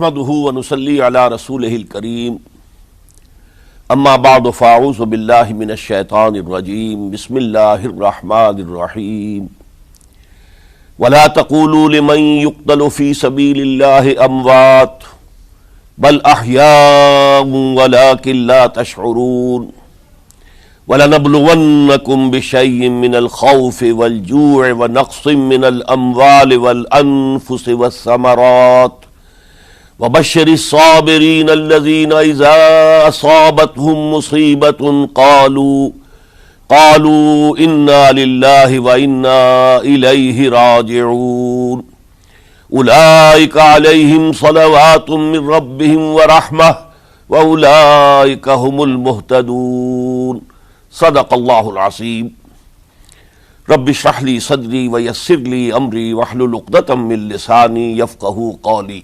نحمده ونصلي على رسوله الكريم اما بعد فاعوذ بالله من الشيطان الرجيم بسم الله الرحمن الرحيم ولا تقولوا لمن يقتل في سبيل الله اموات بل احياء ولكن لا تشعرون وَلَنَبْلُوَنَّكُمْ بِشَيْءٍ مِّنَ الْخَوْفِ وَالْجُوعِ وَنَقْصٍ مِّنَ الْأَمْوَالِ وَالْأَنفُسِ وَالثَّمَرَاتِ وَبَشِّرِ الصَّابِرِينَ الَّذِينَ إِذَا أَصَابَتْهُم مُّصِيبَةٌ قَالُوا إِنَّا لِلَّهِ وَإِنَّا إِلَيْهِ رَاجِعُونَ أُولَٰئِكَ عَلَيْهِمْ صَلَوَاتٌ مِّن رَّبِّهِمْ وَرَحْمَةٌ وَأُولَٰئِكَ هُمُ الْمُهْتَدُونَ صدق اللہ العظیم۔ رب اشرح لی صدری ویسر لی امری واحلل عقدۃ من لسانی یفقہوا قولی۔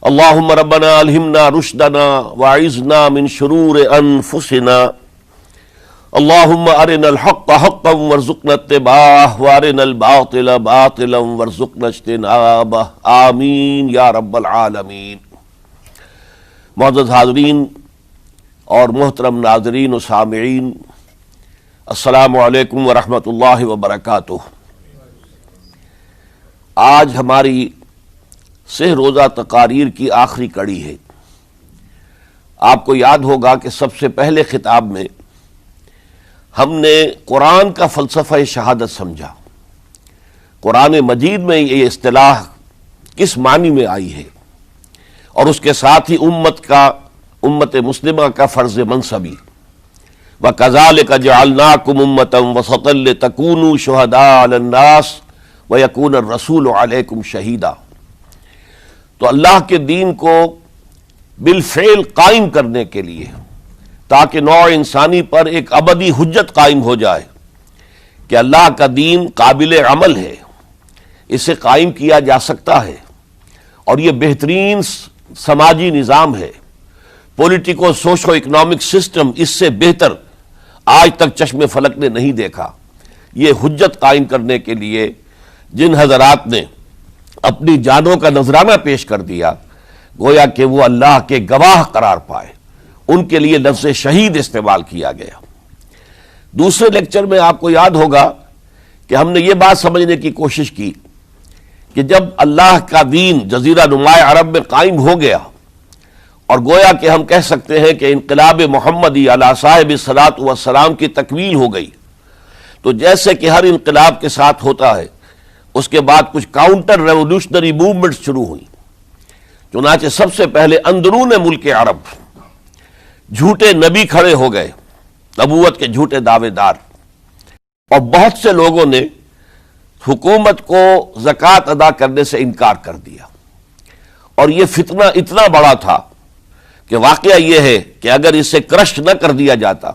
اللہم ربنا الہمنا رشدنا واعذنا من شرور انفسنا، اللہم ارنا الحق حقا وارزقنا اتباعہ وارنا الباطل باطلا وارزقنا اجتنابہ، آمین یا رب العالمین۔ معزز حاضرین اور محترم ناظرین و سامعین، السلام علیکم ورحمۃ اللہ وبرکاتہ۔ آج ہماری سہ روزہ تقاریر کی آخری کڑی ہے۔ آپ کو یاد ہوگا کہ سب سے پہلے خطاب میں ہم نے قرآن کا فلسفہ شہادت سمجھا، قرآن مجید میں یہ اصطلاح کس معنی میں آئی ہے، اور اس کے ساتھ ہی امت مسلمہ کا فرض منصبی، وَكَذَلِكَ جَعَلْنَاكُمْ أُمَّةً وَسَطًا لِتَكُونُوا شُهَدَاءَ عَلَى النَّاسِ وَيَكُونَ الرَّسُولُ عَلَيْكُمْ شَهِيدًا۔ تو اللہ کے دین کو بالفعل قائم کرنے کے لیے، تاکہ نوع انسانی پر ایک ابدی حجت قائم ہو جائے کہ اللہ کا دین قابل عمل ہے، اسے قائم کیا جا سکتا ہے، اور یہ بہترین سماجی نظام ہے، پولیٹیکو سوشو اکنامک سسٹم اس سے بہتر آج تک چشم فلک نے نہیں دیکھا۔ یہ حجت قائم کرنے کے لیے جن حضرات نے اپنی جانوں کا نذرانہ پیش کر دیا، گویا کہ وہ اللہ کے گواہ قرار پائے، ان کے لیے لفظ شہید استعمال کیا گیا۔ دوسرے لیکچر میں آپ کو یاد ہوگا کہ ہم نے یہ بات سمجھنے کی کوشش کی کہ جب اللہ کا دین جزیرہ نماء عرب میں قائم ہو گیا، اور گویا کہ ہم کہہ سکتے ہیں کہ انقلاب محمدی علی صاحب الصلاۃ والسلام کی تکمیل ہو گئی، تو جیسے کہ ہر انقلاب کے ساتھ ہوتا ہے، اس کے بعد کچھ کاؤنٹر ریولوشنری موومنٹ شروع ہوئی۔ چنانچہ سب سے پہلے اندرون ملک عرب جھوٹے نبی کھڑے ہو گئے، نبوت کے جھوٹے دعوے دار، اور بہت سے لوگوں نے حکومت کو زکوٰۃ ادا کرنے سے انکار کر دیا، اور یہ فتنہ اتنا بڑا تھا کہ واقعہ یہ ہے کہ اگر اسے کرش نہ کر دیا جاتا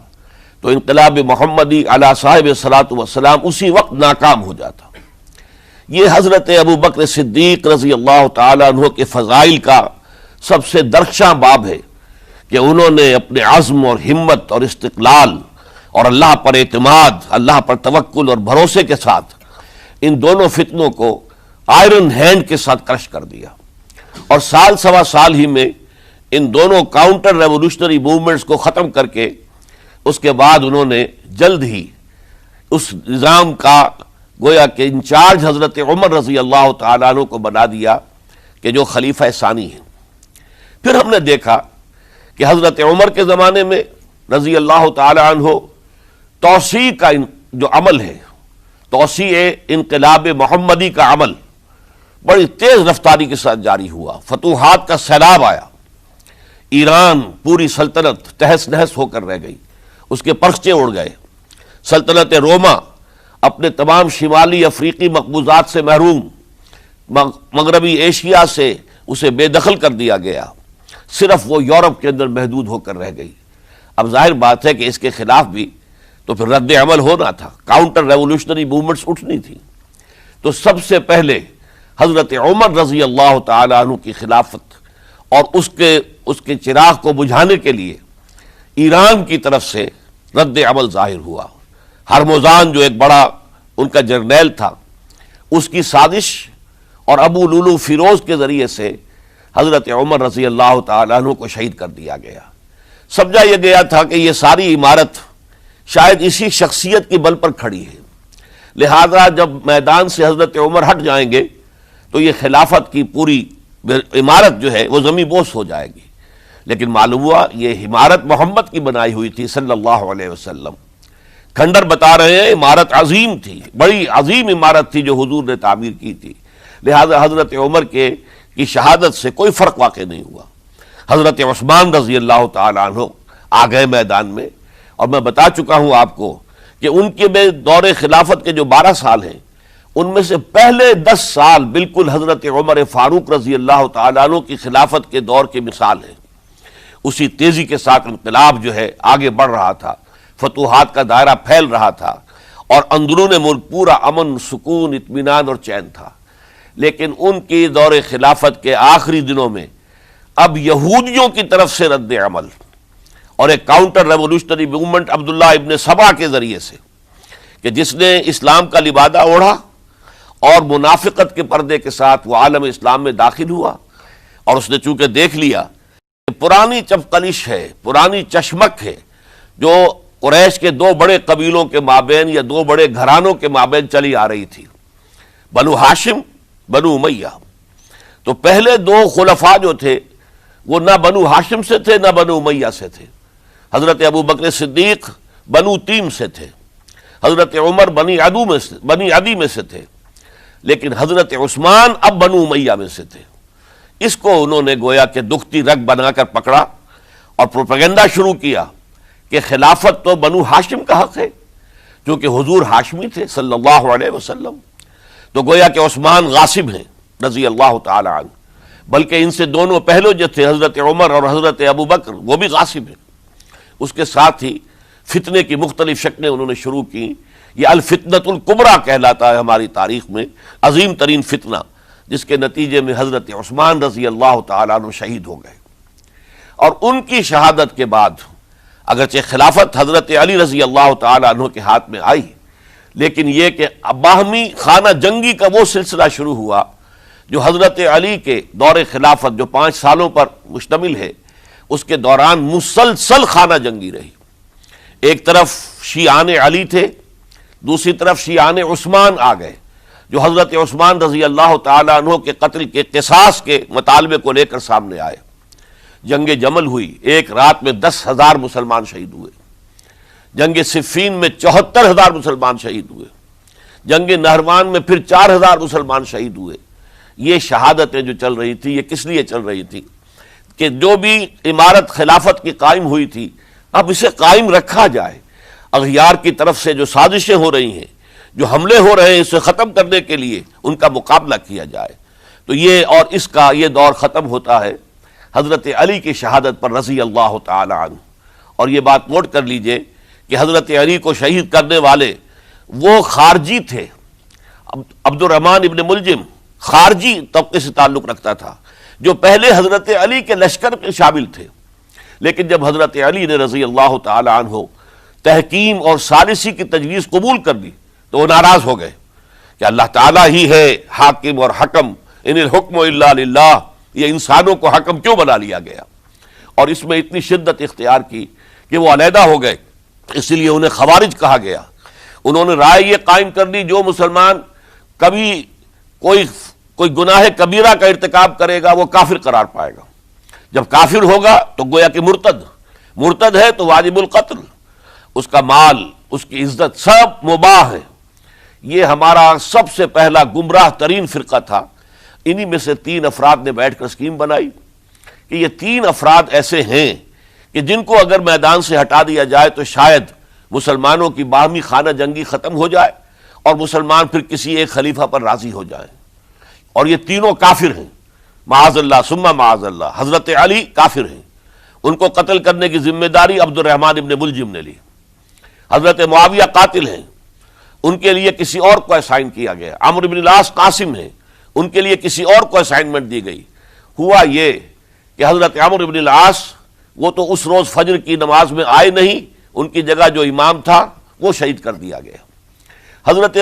تو انقلاب محمدی علی صاحب الصلاۃ والسلام اسی وقت ناکام ہو جاتا۔ یہ حضرت ابو بکر صدیق رضی اللہ تعالیٰ عنہ کے فضائل کا سب سے درخشاں باب ہے کہ انہوں نے اپنے عزم اور ہمت اور استقلال اور اللہ پر اعتماد، اللہ پر توکل اور بھروسے کے ساتھ ان دونوں فتنوں کو آئرن ہینڈ کے ساتھ کرش کر دیا، اور سال سوا سال ہی میں ان دونوں کاؤنٹر ریولوشنری موومنٹس کو ختم کر کے اس کے بعد انہوں نے جلد ہی اس نظام کا گویا کہ انچارج حضرت عمر رضی اللہ تعالیٰ عنہ کو بنا دیا کہ جو خلیفہ ثانی ہیں۔ پھر ہم نے دیکھا کہ حضرت عمر کے زمانے میں رضی اللہ تعالیٰ عنہ توسیع کا جو عمل ہے، توسیع انقلاب محمدی کا عمل بڑی تیز رفتاری کے ساتھ جاری ہوا، فتوحات کا سیلاب آیا، ایران پوری سلطنت تہس نہس ہو کر رہ گئی، اس کے پرچے اڑ گئے، سلطنت روما اپنے تمام شمالی افریقی مقبوضات سے محروم، مغربی ایشیا سے اسے بے دخل کر دیا گیا، صرف وہ یورپ کے اندر محدود ہو کر رہ گئی۔ اب ظاہر بات ہے کہ اس کے خلاف بھی تو پھر رد عمل ہونا تھا، کاؤنٹر ریولوشنری موومنٹس اٹھنی تھی۔ تو سب سے پہلے حضرت عمر رضی اللہ تعالیٰ عنہ کی خلافت اور اس کے چراغ کو بجھانے کے لیے ایران کی طرف سے رد عمل ظاہر ہوا۔ ہرموزان جو ایک بڑا ان کا جرنیل تھا، اس کی سازش اور ابو لولو فیروز کے ذریعے سے حضرت عمر رضی اللہ تعالیٰ عنہ کو شہید کر دیا گیا۔ سمجھا یہ گیا تھا کہ یہ ساری عمارت شاید اسی شخصیت کی بل پر کھڑی ہے، لہذا جب میدان سے حضرت عمر ہٹ جائیں گے تو یہ خلافت کی پوری عمارت جو ہے وہ زمین بوس ہو جائے گی۔ لیکن معلوم ہوا یہ عمارت محمد کی بنائی ہوئی تھی صلی اللہ علیہ وسلم۔ کھنڈر بتا رہے ہیں عمارت عظیم تھی، بڑی عظیم عمارت تھی جو حضور نے تعمیر کی تھی، لہذا حضرت عمر کی شہادت سے کوئی فرق واقع نہیں ہوا۔ حضرت عثمان رضی اللہ تعالیٰ عنہ آ گئے میدان میں، اور میں بتا چکا ہوں آپ کو کہ ان کے دور خلافت کے جو 12 سال ہیں ان میں سے پہلے 10 سال بالکل حضرت عمر فاروق رضی اللہ تعالیٰ عنہ کی خلافت کے دور کی مثال ہے۔ اسی تیزی کے ساتھ انقلاب جو ہے آگے بڑھ رہا تھا، فتوحات کا دائرہ پھیل رہا تھا، اور اندرون ملک پورا امن، سکون، اطمینان اور چین تھا۔ لیکن ان کی دور خلافت کے آخری دنوں میں اب یہودیوں کی طرف سے رد عمل اور ایک کاؤنٹر ریولوشنری موومنٹ عبداللہ ابن سبا کے ذریعے سے، کہ جس نے اسلام کا لبادہ اوڑھا اور منافقت کے پردے کے ساتھ وہ عالم اسلام میں داخل ہوا، اور اس نے چونکہ دیکھ لیا کہ پرانی چپقلش ہے، پرانی چشمک ہے جو قریش کے 2 بڑے قبیلوں کے مابین یا 2 بڑے گھرانوں کے مابین چلی آ رہی تھی، بنو ہاشم، بنو امیہ۔ تو پہلے 2 خلفاء جو تھے وہ نہ بنو ہاشم سے تھے نہ بنو امیہ سے تھے۔ حضرت ابو بکر صدیق بنو تیم سے تھے، حضرت عمر بنی عدی میں سے تھے، لیکن حضرت عثمان اب بنو امیہ میں سے تھے۔ اس کو انہوں نے گویا کہ دکھتی رگ بنا کر پکڑا اور پروپیگنڈا شروع کیا کہ خلافت تو بنو ہاشم کا حق ہے، کیونکہ حضور ہاشمی تھے صلی اللہ علیہ وسلم۔ تو گویا کہ عثمان غاصب ہیں رضی اللہ تعالی عنہ، بلکہ ان سے دونوں پہلو جو تھے حضرت عمر اور حضرت ابو بکر وہ بھی غاصب ہیں۔ اس کے ساتھ ہی فتنے کی مختلف شکلیں انہوں نے شروع کی۔ یہ الفتنۃ الکبریٰ کہلاتا ہے ہماری تاریخ میں، عظیم ترین فتنہ، جس کے نتیجے میں حضرت عثمان رضی اللہ تعالیٰ عنہ شہید ہو گئے۔ اور ان کی شہادت کے بعد اگرچہ خلافت حضرت علی رضی اللہ تعالیٰ عنہ کے ہاتھ میں آئی، لیکن یہ کہ باہمی خانہ جنگی کا وہ سلسلہ شروع ہوا جو حضرت علی کے دور خلافت جو 5 سالوں پر مشتمل ہے، اس کے دوران مسلسل خانہ جنگی رہی۔ ایک طرف شیعان علی تھے، دوسری طرف شیعان عثمان آ گئے، جو حضرت عثمان رضی اللہ تعالیٰ عنہ کے قتل کے قصاص کے مطالبے کو لے کر سامنے آئے۔ جنگ جمل ہوئی، ایک رات میں 10,000 مسلمان شہید ہوئے۔ جنگ صفین میں 74,000 مسلمان شہید ہوئے۔ جنگ نہروان میں پھر 4,000 مسلمان شہید ہوئے۔ یہ شہادتیں جو چل رہی تھی یہ کس لیے چل رہی تھی کہ جو بھی عمارت خلافت کی قائم ہوئی تھی اب اسے قائم رکھا جائے، اغیار کی طرف سے جو سازشیں ہو رہی ہیں، جو حملے ہو رہے ہیں، اسے ختم کرنے کے لیے ان کا مقابلہ کیا جائے۔ تو یہ اور اس کا یہ دور ختم ہوتا ہے حضرت علی کی شہادت پر رضی اللہ تعالی عنہ۔ اور یہ بات نوٹ کر لیجئے کہ حضرت علی کو شہید کرنے والے وہ خارجی تھے۔ عبد الرحمن ابن ملجم خارجی طبقے سے تعلق رکھتا تھا، جو پہلے حضرت علی کے لشکر میں شامل تھے، لیکن جب حضرت علی نے رضی اللہ تعالی عنہ تحکیم اور ثالثی کی تجویز قبول کر لی تو وہ ناراض ہو گئے کہ اللہ تعالیٰ ہی ہے حاکم اور حکم، ان الحکم الا للہ، یہ انسانوں کو حکم کیوں بنا لیا گیا؟ اور اس میں اتنی شدت اختیار کی کہ وہ علیحدہ ہو گئے، اس لیے انہیں خوارج کہا گیا۔ انہوں نے رائے یہ قائم کر دی جو مسلمان کبھی کوئی گناہ کبیرہ کا ارتکاب کرے گا وہ کافر قرار پائے گا، جب کافر ہوگا تو گویا کہ مرتد ہے تو واجب القتل، اس کا مال، اس کی عزت سب مباح ہے۔ یہ ہمارا سب سے پہلا گمراہ ترین فرقہ تھا۔ انہی میں سے 3 افراد نے بیٹھ کر اسکیم بنائی کہ یہ 3 افراد ایسے ہیں کہ جن کو اگر میدان سے ہٹا دیا جائے تو شاید مسلمانوں کی باہمی خانہ جنگی ختم ہو جائے اور مسلمان پھر کسی ایک خلیفہ پر راضی ہو جائیں۔ اور یہ تینوں کافر ہیں، معاذ اللہ ثم معاذ اللہ۔ حضرت علی کافر ہیں، ان کو قتل کرنے کی ذمہ داری عبد الرحمن ابن ملجم نے لی۔ حضرت معاویہ قاتل ہیں، ان کے لیے کسی اور کو اسائن کیا گیا۔ عمرو بن العاص قاسم ہیں، ان کے لیے کسی اور کو اسائنمنٹ دی گئی۔ ہوا یہ کہ حضرت عمرو بن العاص وہ تو اس روز فجر کی نماز میں آئے نہیں، ان کی جگہ جو امام تھا وہ شہید کر دیا گیا۔ حضرت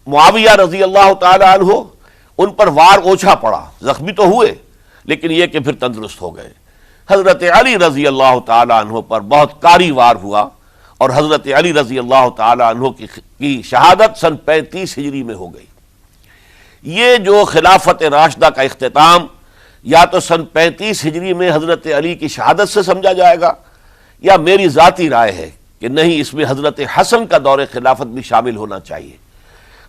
معاویہ رضی اللہ تعالی عنہ ان پر وار اوچھا پڑا، زخمی تو ہوئے لیکن یہ کہ پھر تندرست ہو گئے۔ حضرت علی رضی اللہ تعالی عنہ پر بہت کاری وار ہوا اور حضرت علی رضی اللہ تعالی عنہ کی شہادت سن 35 ہجری میں ہو گئی۔ یہ جو خلافت راشدہ کا اختتام یا تو سن 35 ہجری میں حضرت علی کی شہادت سے سمجھا جائے گا، یا میری ذاتی رائے ہے کہ نہیں، اس میں حضرت حسن کا دور خلافت بھی شامل ہونا چاہیے۔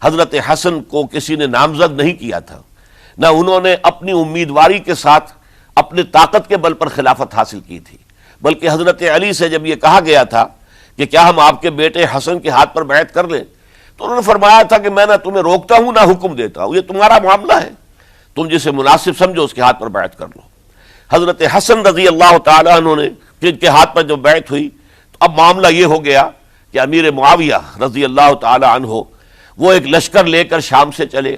حضرت حسن کو کسی نے نامزد نہیں کیا تھا، نہ انہوں نے اپنی امیدواری کے ساتھ اپنے طاقت کے بل پر خلافت حاصل کی تھی، بلکہ حضرت علی سے جب یہ کہا گیا تھا کہ کیا ہم آپ کے بیٹے حسن کے ہاتھ پر بیعت کر لیں، تو انہوں نے فرمایا تھا کہ میں نہ تمہیں روکتا ہوں نہ حکم دیتا ہوں، یہ تمہارا معاملہ ہے، تم جسے مناسب سمجھو اس کے ہاتھ پر بیعت کر لو۔ حضرت حسن رضی اللہ تعالیٰ عنہ نے جن کے ہاتھ پر جو بیعت ہوئی، تو اب معاملہ یہ ہو گیا کہ امیر معاویہ رضی اللہ تعالیٰ عنہ وہ ایک لشکر لے کر شام سے چلے۔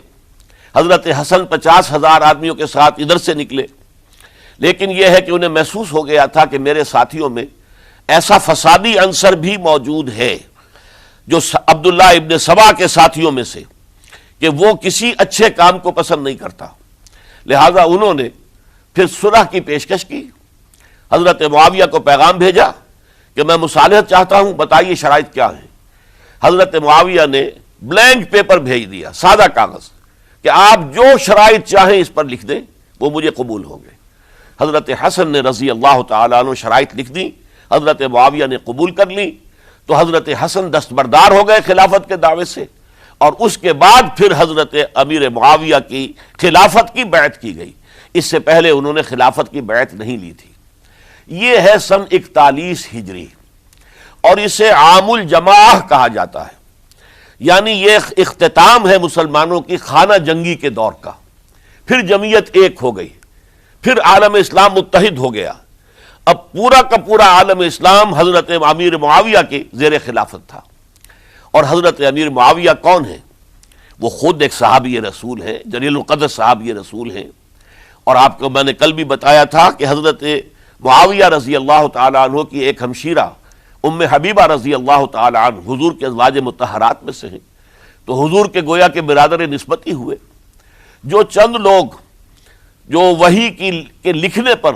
حضرت حسن 50,000 آدمیوں کے ساتھ ادھر سے نکلے، لیکن یہ ہے کہ انہیں محسوس ہو گیا تھا کہ میرے ساتھیوں میں ایسا فسادی عنصر بھی موجود ہے جو عبداللہ ابن سبا کے ساتھیوں میں سے، کہ وہ کسی اچھے کام کو پسند نہیں کرتا، لہذا انہوں نے پھر صلح کی پیشکش کی۔ حضرت معاویہ کو پیغام بھیجا کہ میں مصالحت چاہتا ہوں، بتائیے شرائط کیا ہیں۔ حضرت معاویہ نے بلینک پیپر بھیج دیا، سادہ کاغذ، کہ آپ جو شرائط چاہیں اس پر لکھ دیں، وہ مجھے قبول ہوں گے۔ حضرت حسن نے رضی اللہ تعالیٰ عنہ شرائط لکھ دی، حضرت معاویہ نے قبول کر لی، تو حضرت حسن دستبردار ہو گئے خلافت کے دعوے سے، اور اس کے بعد پھر حضرت امیر معاویہ کی خلافت کی بیعت کی گئی۔ اس سے پہلے انہوں نے خلافت کی بیعت نہیں لی تھی۔ یہ ہے سن 41 ہجری، اور اسے عام الجماع کہا جاتا ہے، یعنی یہ اختتام ہے مسلمانوں کی خانہ جنگی کے دور کا۔ پھر جمعیت ایک ہو گئی، پھر عالم اسلام متحد ہو گیا۔ اب پورا کا پورا عالم اسلام حضرت امیر معاویہ کے زیر خلافت تھا۔ اور حضرت امیر معاویہ کون ہیں؟ وہ خود ایک صحابی رسول ہیں، جلیل القدر صحابی رسول ہیں، اور آپ کو میں نے کل بھی بتایا تھا کہ حضرت معاویہ رضی اللہ تعالی عنہ کی ایک ہمشیرہ ام حبیبہ رضی اللہ تعالی عنہ حضور کے ازواج مطہرات میں سے ہیں، تو حضور کے گویا کے برادر نسبتی ہوئے۔ جو چند لوگ جو وحی کے لکھنے پر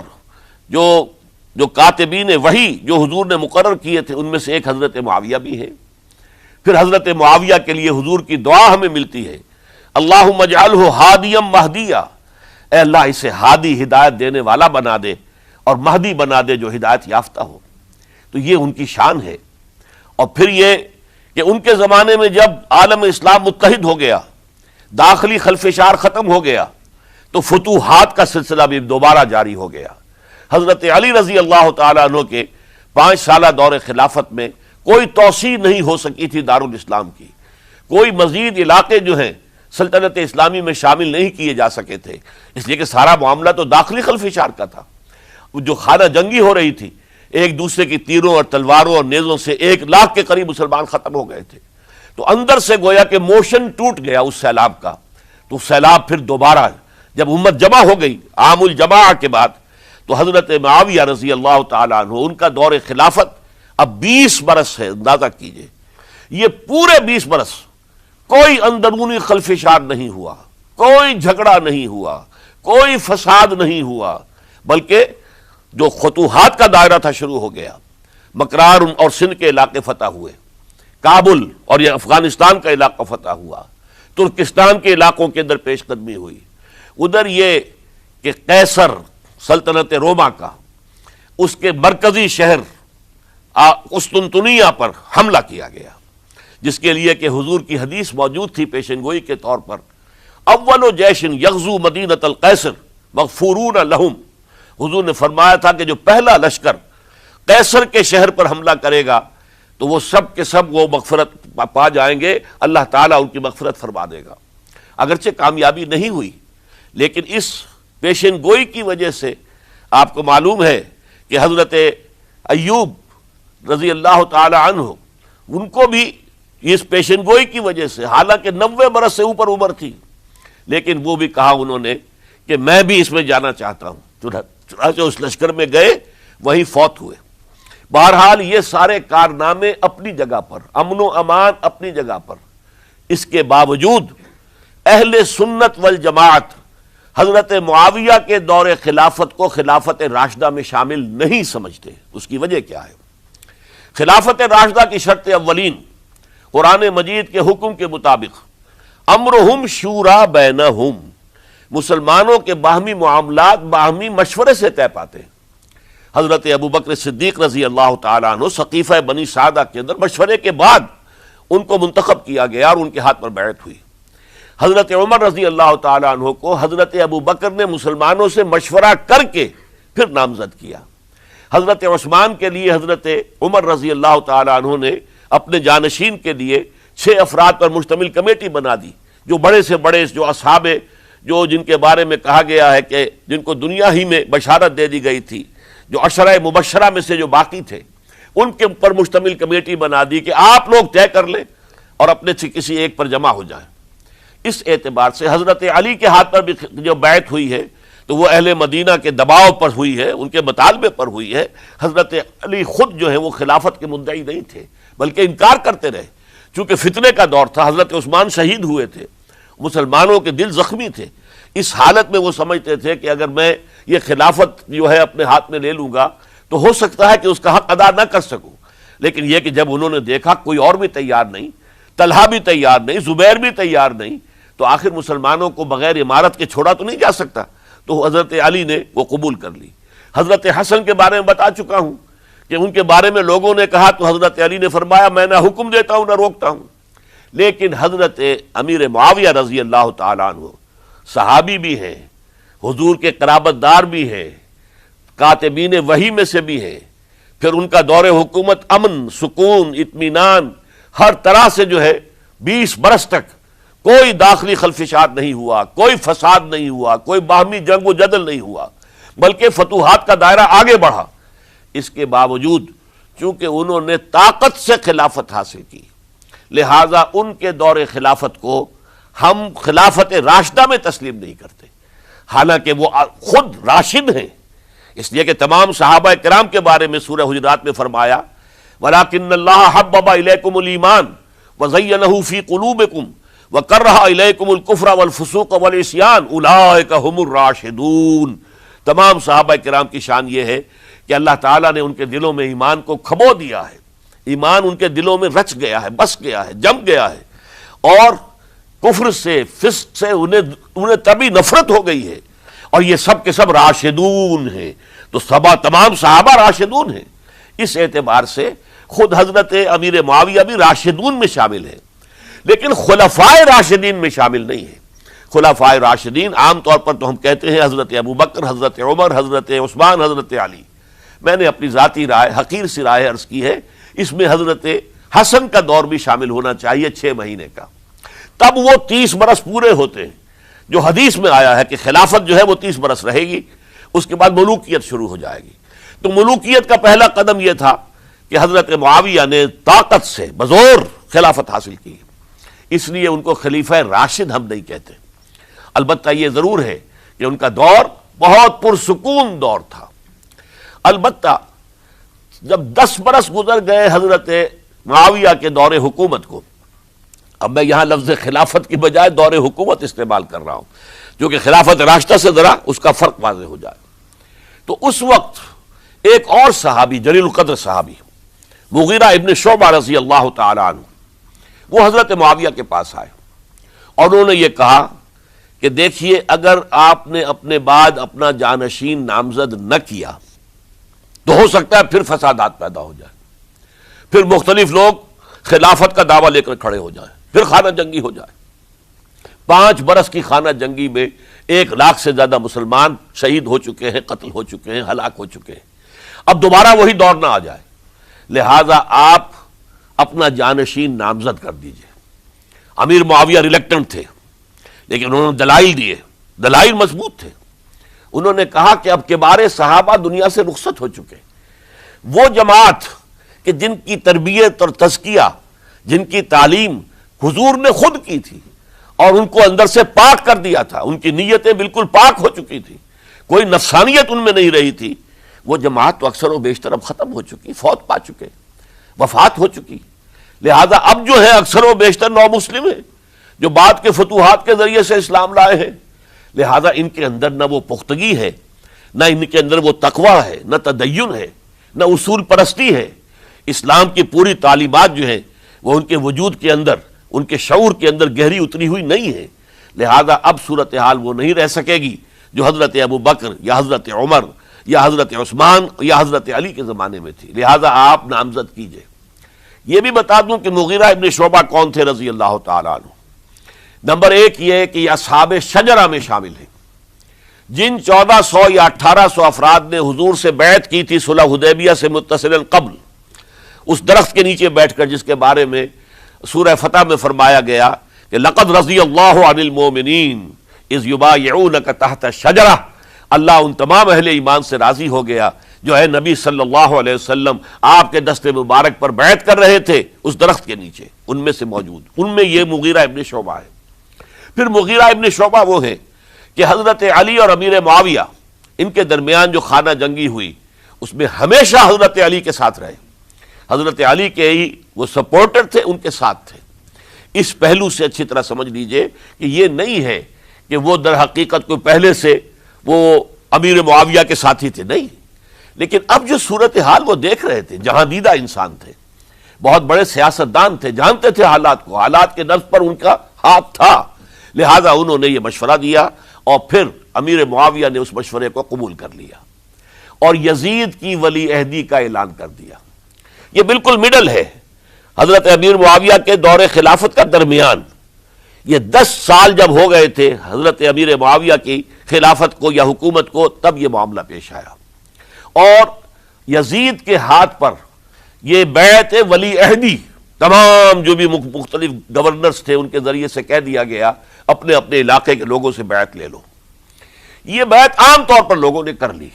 جو کاتبین وحی جو حضور نے مقرر کیے تھے، ان میں سے ایک حضرت معاویہ بھی ہے۔ پھر حضرت معاویہ کے لیے حضور کی دعا ہمیں ملتی ہے، اللہم اجعلہ ہادیا مہدیا، اے اللہ اسے ہادی ہدایت دینے والا بنا دے اور مہدی بنا دے جو ہدایت یافتہ ہو۔ تو یہ ان کی شان ہے۔ اور پھر یہ کہ ان کے زمانے میں جب عالم اسلام متحد ہو گیا، داخلی خلفشار ختم ہو گیا، تو فتوحات کا سلسلہ بھی دوبارہ جاری ہو گیا۔ حضرت علی رضی اللہ تعالیٰ عنہ کے 5 سالہ دور خلافت میں کوئی توسیع نہیں ہو سکی تھی دارالاسلام کی، کوئی مزید علاقے جو ہیں سلطنت اسلامی میں شامل نہیں کیے جا سکے تھے، اس لیے کہ سارا معاملہ تو داخلی خلفشار کا تھا۔ جو خانہ جنگی ہو رہی تھی، ایک دوسرے کی تیروں اور تلواروں اور نیزوں سے 1 لاکھ کے قریب مسلمان ختم ہو گئے تھے، تو اندر سے گویا کہ موشن ٹوٹ گیا اس سیلاب کا۔ تو سیلاب پھر دوبارہ جب امت جمع ہو گئی عام الجماع کے بعد، تو حضرت معاویہ رضی اللہ تعالیٰ عنہ ان کا دور خلافت اب 20 برس ہے۔ اندازہ کیجئے، یہ پورے 20 برس کوئی اندرونی خلفشار نہیں ہوا، کوئی جھگڑا نہیں ہوا، کوئی فساد نہیں ہوا، بلکہ جو فتوحات کا دائرہ تھا شروع ہو گیا۔ مکرار اور سندھ کے علاقے فتح ہوئے، کابل اور یہ افغانستان کا علاقہ فتح ہوا، ترکستان کے علاقوں کے اندر پیش قدمی ہوئی۔ ادھر یہ کہ قیصر سلطنت روما کا اس کے مرکزی شہر قسطنطنیہ پر حملہ کیا گیا، جس کے لیے کہ حضور کی حدیث موجود تھی پیشن گوئی کے طور پر، اول جیش یغزو مدینۃ القیصر مغفورون لہم۔ حضور نے فرمایا تھا کہ جو پہلا لشکر قیصر کے شہر پر حملہ کرے گا تو وہ سب کے سب وہ مغفرت پا جائیں گے، اللہ تعالیٰ ان کی مغفرت فرما دے گا۔ اگرچہ کامیابی نہیں ہوئی، لیکن اس پیشن گوئی کی وجہ سے آپ کو معلوم ہے کہ حضرت ایوب رضی اللہ تعالی عنہ ان کو بھی اس پیشن گوئی کی وجہ سے، حالانکہ 90 برس سے اوپر عمر تھی، لیکن وہ بھی کہا انہوں نے کہ میں بھی اس میں جانا چاہتا ہوں، چنانچہ اس لشکر میں گئے، وہیں فوت ہوئے۔ بہرحال یہ سارے کارنامے اپنی جگہ پر، امن و امان اپنی جگہ پر، اس کے باوجود اہل سنت والجماعت حضرت معاویہ کے دور خلافت کو خلافت راشدہ میں شامل نہیں سمجھتے۔ اس کی وجہ کیا ہے؟ خلافت راشدہ کی شرط اولین قرآن مجید کے حکم کے مطابق امرہم شورا بینہم، مسلمانوں کے باہمی معاملات باہمی مشورے سے طے پاتے ہیں۔ حضرت ابو بکر صدیق رضی اللہ تعالیٰ عنہ سقیفہ بنی سعدہ کے اندر مشورے کے بعد ان کو منتخب کیا گیا اور ان کے ہاتھ پر بیعت ہوئی۔ حضرت عمر رضی اللہ تعالیٰ عنہ کو حضرت ابو بکر نے مسلمانوں سے مشورہ کر کے پھر نامزد کیا۔ حضرت عثمان کے لیے حضرت عمر رضی اللہ تعالیٰ عنہ نے اپنے جانشین کے لیے 6 افراد پر مشتمل کمیٹی بنا دی، جو بڑے سے بڑے جو اصحاب جو جن کے بارے میں کہا گیا ہے کہ جن کو دنیا ہی میں بشارت دے دی گئی تھی، جو عشرہ مبشرہ میں سے جو باقی تھے، ان کے اوپر مشتمل کمیٹی بنا دی کہ آپ لوگ طے کر لیں اور اپنے سے کسی ایک پر جمع ہو جائیں۔ اس اعتبار سے حضرت علی کے ہاتھ پر بھی جو بیعت ہوئی ہے تو وہ اہل مدینہ کے دباؤ پر ہوئی ہے، ان کے مطالبے پر ہوئی ہے۔ حضرت علی خود جو ہے وہ خلافت کے مدعی نہیں تھے بلکہ انکار کرتے رہے، چونکہ فتنے کا دور تھا۔ حضرت عثمان شہید ہوئے تھے، مسلمانوں کے دل زخمی تھے۔ اس حالت میں وہ سمجھتے تھے کہ اگر میں یہ خلافت جو ہے اپنے ہاتھ میں لے لوں گا تو ہو سکتا ہے کہ اس کا حق ادا نہ کر سکوں، لیکن یہ کہ جب انہوں نے دیکھا کوئی اور بھی تیار نہیں، طلحہ بھی تیار نہیں، زبیر بھی تیار نہیں، تو آخر مسلمانوں کو بغیر امارت کے چھوڑا تو نہیں جا سکتا، تو حضرت علی نے وہ قبول کر لی۔ حضرت حسن کے بارے میں بتا چکا ہوں کہ ان کے بارے میں لوگوں نے کہا تو حضرت علی نے فرمایا میں نہ حکم دیتا ہوں نہ روکتا ہوں۔ لیکن حضرت امیر معاویہ رضی اللہ تعالیٰ عنہ صحابی بھی ہیں، حضور کے قرابت دار بھی ہیں، کاتبین وحی میں سے بھی ہیں، پھر ان کا دور حکومت امن، سکون، اطمینان ہر طرح سے جو ہے 20 برس تک کوئی داخلی خلفشات نہیں ہوا، کوئی فساد نہیں ہوا، کوئی باہمی جنگ و جدل نہیں ہوا، بلکہ فتوحات کا دائرہ آگے بڑھا۔ اس کے باوجود چونکہ انہوں نے طاقت سے خلافت حاصل کی، لہذا ان کے دور خلافت کو ہم خلافت راشدہ میں تسلیم نہیں کرتے، حالانکہ وہ خود راشد ہیں۔ اس لیے کہ تمام صحابہ کرام کے بارے میں سورہ حجرات میں فرمایا وَلَٰكِنَّ اللَّهَ حَبَّبَ إِلَيْكُمُ الْإِيمَانَ وَزَيَّنَهُ فِي قُلُوبِكُمْ وَكَرَّهَ إِلَيْكُمُ الْكُفْرَ وَالْفُسُوقَ وَالْعِصْيَانَ أُولَٰئِكَ هُمُ الرَّاشِدُونَ۔ تمام صحابہ کرام کی شان یہ ہے کہ اللہ تعالیٰ نے ان کے دلوں میں ایمان کو کھبو دیا ہے، ایمان ان کے دلوں میں رچ گیا ہے، بس گیا ہے، جم گیا ہے، اور کفر سے، فسق سے انہیں تبھی نفرت ہو گئی ہے، اور یہ سب کے سب راشدون ہیں۔ تو تمام صحابہ راشدون ہیں۔ اس اعتبار سے خود حضرت امیر معاویہ بھی راشدون میں شامل ہیں، لیکن خلفائے راشدین میں شامل نہیں ہیں۔ خلفائے راشدین عام طور پر تو ہم کہتے ہیں حضرت ابو بکر، حضرت عمر، حضرت عثمان، حضرت علی۔ میں نے اپنی ذاتی رائے، حقیر سی رائے عرض کی ہے، اس میں حضرت حسن کا دور بھی شامل ہونا چاہیے 6 مہینے کا، تب وہ 30 برس پورے ہوتے ہیں۔ جو حدیث میں آیا ہے کہ خلافت جو ہے وہ 30 برس رہے گی، اس کے بعد ملوکیت شروع ہو جائے گی۔ تو ملوکیت کا پہلا قدم یہ تھا کہ حضرت معاویہ نے طاقت سے بزور خلافت حاصل کی، اس لیے ان کو خلیفہ راشد ہم نہیں کہتے۔ البتہ یہ ضرور ہے کہ ان کا دور بہت پرسکون دور تھا۔ البتہ جب 10 برس گزر گئے حضرت معاویہ کے دور حکومت کو، اب میں یہاں لفظ خلافت کی بجائے دور حکومت استعمال کر رہا ہوں، جو کہ خلافت راشدہ سے ذرا اس کا فرق واضح ہو جائے، تو اس وقت ایک اور صحابی، جلیل القدر صحابی مغیرہ ابن شعبہ رضی اللہ تعالی عنہ، وہ حضرت معاویہ کے پاس آئے اور انہوں نے یہ کہا کہ دیکھیے اگر آپ نے اپنے بعد اپنا جانشین نامزد نہ کیا تو ہو سکتا ہے پھر فسادات پیدا ہو جائے، پھر مختلف لوگ خلافت کا دعویٰ لے کر کھڑے ہو جائیں، پھر خانہ جنگی ہو جائے۔ 5 برس کی خانہ جنگی میں 1 لاکھ سے زیادہ مسلمان شہید ہو چکے ہیں، قتل ہو چکے ہیں، ہلاک ہو چکے ہیں۔ اب دوبارہ وہی دور نہ آ جائے، لہذا آپ اپنا جانشین نامزد کر دیجئے۔ امیر معاویہ ریلیکٹنٹ تھے، لیکن انہوں نے دلائل دیے، دلائل مضبوط تھے۔ انہوں نے کہا کہ اب کبار صحابہ دنیا سے رخصت ہو چکے، وہ جماعت کہ جن کی تربیت اور تزکیہ، جن کی تعلیم حضور نے خود کی تھی اور ان کو اندر سے پاک کر دیا تھا، ان کی نیتیں بالکل پاک ہو چکی تھی، کوئی نفسانیت ان میں نہیں رہی تھی، وہ جماعت تو اکثر و بیشتر اب ختم ہو چکی، فوت پا چکے، وفات ہو چکی۔ لہذا اب جو ہے اکثر و بیشتر نو مسلم ہیں، جو بعد کے فتوحات کے ذریعے سے اسلام لائے ہیں، لہذا ان کے اندر نہ وہ پختگی ہے، نہ ان کے اندر وہ تقوی ہے، نہ تدین ہے، نہ اصول پرستی ہے۔ اسلام کی پوری تعلیمات جو ہیں وہ ان کے وجود کے اندر، ان کے شعور کے اندر گہری اتری ہوئی نہیں ہے۔ لہذا اب صورتحال وہ نہیں رہ سکے گی جو حضرت ابو بکر یا حضرت عمر یا حضرت عثمان یا حضرت علی کے زمانے میں تھی۔ لہذا آپ نامزد کیجئے۔ یہ بھی بتا دوں کہ مغیرہ ابن شعبہ کون تھے رضی اللہ تعالیٰ عنہ۔ نمبر ایک یہ کہ یہ اصحاب شجرہ میں شامل ہیں، جن 1400 یا 1800 افراد نے حضور سے بیعت کی تھی صلح حدیبیہ سے متصل قبل، اس درخت کے نیچے بیٹھ کر، جس کے بارے میں سورہ فتح میں فرمایا گیا کہ لقد رضی اللہ عن المؤمنین اذ یبایعونک تحت الشجرہ، اللہ ان تمام اہل ایمان سے راضی ہو گیا جو ہے نبی صلی اللہ علیہ وسلم آپ کے دست مبارک پر بیعت کر رہے تھے اس درخت کے نیچے، ان میں سے موجود، ان میں یہ مغیرہ ابن شعبہ ہے۔ پھر مغیرہ ابن شعبہ وہ ہے کہ حضرت علی اور امیر معاویہ ان کے درمیان جو خانہ جنگی ہوئی اس میں ہمیشہ حضرت علی کے ساتھ رہے، حضرت علی کے ہی وہ سپورٹر تھے، ان کے ساتھ تھے۔ اس پہلو سے اچھی طرح سمجھ لیجئے کہ یہ نہیں ہے کہ وہ در حقیقت کوئی پہلے سے وہ امیر معاویہ کے ساتھی تھے، نہیں، لیکن اب جو صورتحال وہ دیکھ رہے تھے، جہاں دیدہ انسان تھے، بہت بڑے سیاستدان تھے، جانتے تھے حالات کو، حالات کے نبض پر ان کا ہاتھ تھا، لہذا انہوں نے یہ مشورہ دیا اور پھر امیر معاویہ نے اس مشورے کو قبول کر لیا اور یزید کی ولی عہدی کا اعلان کر دیا۔ یہ بالکل مڈل ہے حضرت امیر معاویہ کے دور خلافت کا درمیان، یہ 10 سال جب ہو گئے تھے حضرت امیر معاویہ کی خلافت کو یا حکومت کو، تب یہ معاملہ پیش آیا اور یزید کے ہاتھ پر یہ بیعت ولی عہدی تمام جو بھی مختلف گورنرز تھے ان کے ذریعے سے کہہ دیا گیا اپنے اپنے علاقے کے لوگوں سے بیعت لے لو۔ یہ بیعت عام طور پر لوگوں نے کر لی،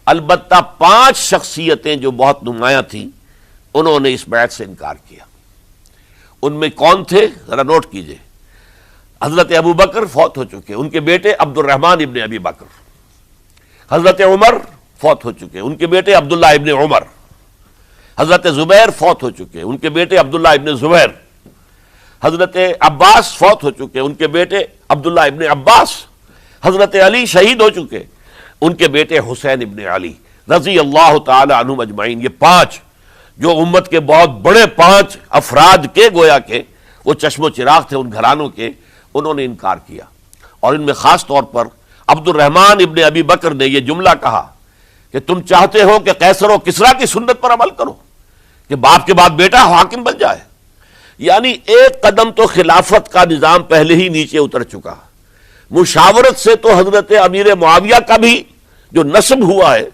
البتہ 5 شخصیتیں جو بہت نمایاں تھیں انہوں نے اس بیعت سے انکار کیا۔ ان میں کون تھے ذرا نوٹ کیجئے۔ حضرت ابو بکر فوت ہو چکے، ان کے بیٹے عبد الرحمن ابن ابی بکر۔ حضرت عمر فوت ہو چکے، ان کے بیٹے عبداللہ ابن عمر۔ حضرت زبیر فوت ہو چکے، ان کے بیٹے عبداللہ ابن زبیر۔ حضرت عباس فوت ہو چکے، ان کے بیٹے عبداللہ ابن عباس۔ حضرت علی شہید ہو چکے، ان کے بیٹے حسین ابن علی رضی اللہ تعالی عنہم اجمعین۔ یہ 5 جو امت کے بہت بڑے 5 افراد کے گویا کے وہ چشم و چراغ تھے ان گھرانوں کے، انہوں نے انکار کیا۔ اور ان میں خاص طور پر عبد الرحمن ابن ابی بکر نے یہ جملہ کہا کہ تم چاہتے ہو کہ قیصر و کسریٰ کی سنت پر عمل کرو کہ باپ کے بعد بیٹا حاکم بن جائے، یعنی ایک قدم تو خلافت کا نظام پہلے ہی نیچے اتر چکا۔ مشاورت سے تو حضرت امیر معاویہ کا بھی جو نسب ہوا ہے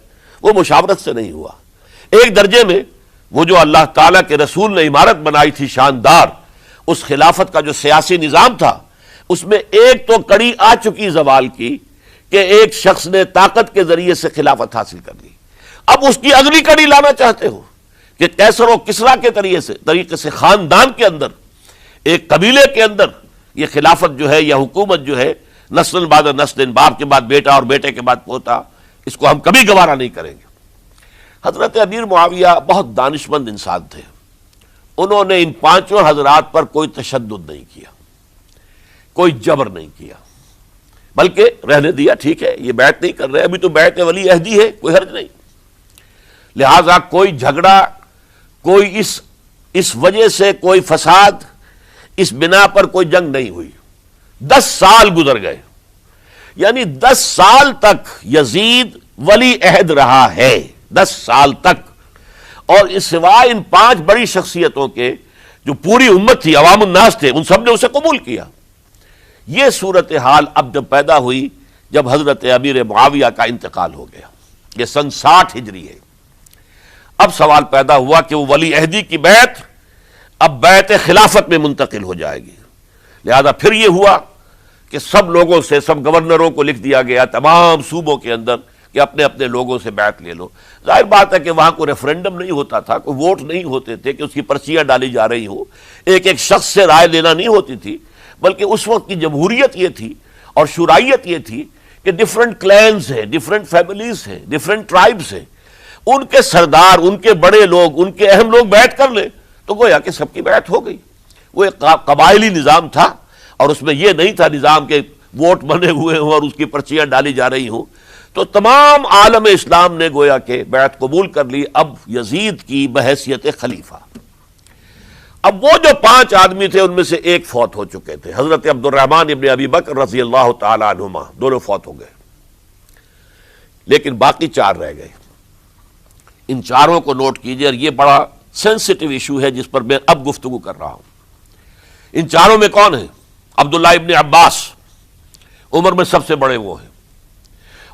وہ مشاورت سے نہیں ہوا۔ ایک درجے میں وہ جو اللہ تعالیٰ کے رسول نے عمارت بنائی تھی شاندار، اس خلافت کا جو سیاسی نظام تھا اس میں ایک تو کڑی آ چکی زوال کی کہ ایک شخص نے طاقت کے ذریعے سے خلافت حاصل کر لی۔ اب اس کی اگلی کڑی لانا چاہتے ہو کہ قیصر و کسریٰ کے طریقے سے خاندان کے اندر، ایک قبیلے کے اندر یہ خلافت جو ہے یا حکومت جو ہے نسل بعد نسل، باپ کے بعد بیٹا اور بیٹے کے بعد پوتا، اس کو ہم کبھی گوارا نہیں کریں گے۔ حضرت امیر معاویہ بہت دانشمند انسان تھے، انہوں نے ان 5 حضرات پر کوئی تشدد نہیں کیا، کوئی جبر نہیں کیا، بلکہ رہنے دیا، ٹھیک ہے یہ بیعت نہیں کر رہے، ابھی تو بیعت ولی عہدی ہے، کوئی حرج نہیں۔ لہذا کوئی جھگڑا، کوئی اس وجہ سے کوئی فساد، اس بنا پر کوئی جنگ نہیں ہوئی۔ 10 سال گزر گئے، یعنی 10 سال تک یزید ولی عہد رہا ہے، 10 سال تک، اور اس سوائے ان 5 بڑی شخصیتوں کے جو پوری امت تھی، عوام الناس تھے، ان سب نے اسے قبول کیا۔ یہ صورتحال اب جب پیدا ہوئی جب حضرت امیر معاویہ کا انتقال ہو گیا، یہ سن 60 ہجری ہے، اب سوال پیدا ہوا کہ وہ ولی عہدی کی بیعت اب بیعت خلافت میں منتقل ہو جائے گی۔ لہذا پھر یہ ہوا کہ سب لوگوں سے، سب گورنروں کو لکھ دیا گیا تمام صوبوں کے اندر کہ اپنے اپنے لوگوں سے بیعت لے لو۔ ظاہر بات ہے کہ وہاں کوئی ریفرنڈم نہیں ہوتا تھا، کوئی ووٹ نہیں ہوتے تھے کہ اس کی پرچیاں ڈالی جا رہی ہوں، ایک ایک شخص سے رائے لینا نہیں ہوتی تھی، بلکہ اس وقت کی جمہوریت یہ تھی اور شورائیت یہ تھی کہ ڈفرنٹ کلینز ہیں، ڈفرنٹ فیملیز ہیں، ڈفرنٹ ٹرائبز ہیں، ان کے سردار، ان کے بڑے لوگ، ان کے اہم لوگ بیعت کر لیں تو گویا کہ سب کی بیعت ہو گئی۔ وہ ایک قبائلی نظام تھا اور اس میں یہ نہیں تھا نظام کے ووٹ بنے ہوئے ہوں اور اس کی پرچیاں ڈالی جا رہی ہوں، تو تمام عالم اسلام نے گویا کہ بیعت قبول کر لی اب یزید کی بحیثیت خلیفہ۔ اب وہ جو 5 آدمی تھے ان میں سے ایک فوت ہو چکے تھے، حضرت عبد الرحمن ابن ابی بکر رضی اللہ تعالی عنہما، دونوں فوت ہو گئے، لیکن باقی 4 رہ گئے۔ ان 4 کو نوٹ کیجئے، اور یہ بڑا سینسٹیو ایشو ہے جس پر میں اب گفتگو کر رہا ہوں۔ ان 4 میں کون ہیں؟ عبداللہ ابن عباس، عمر میں سب سے بڑے وہ ہیں،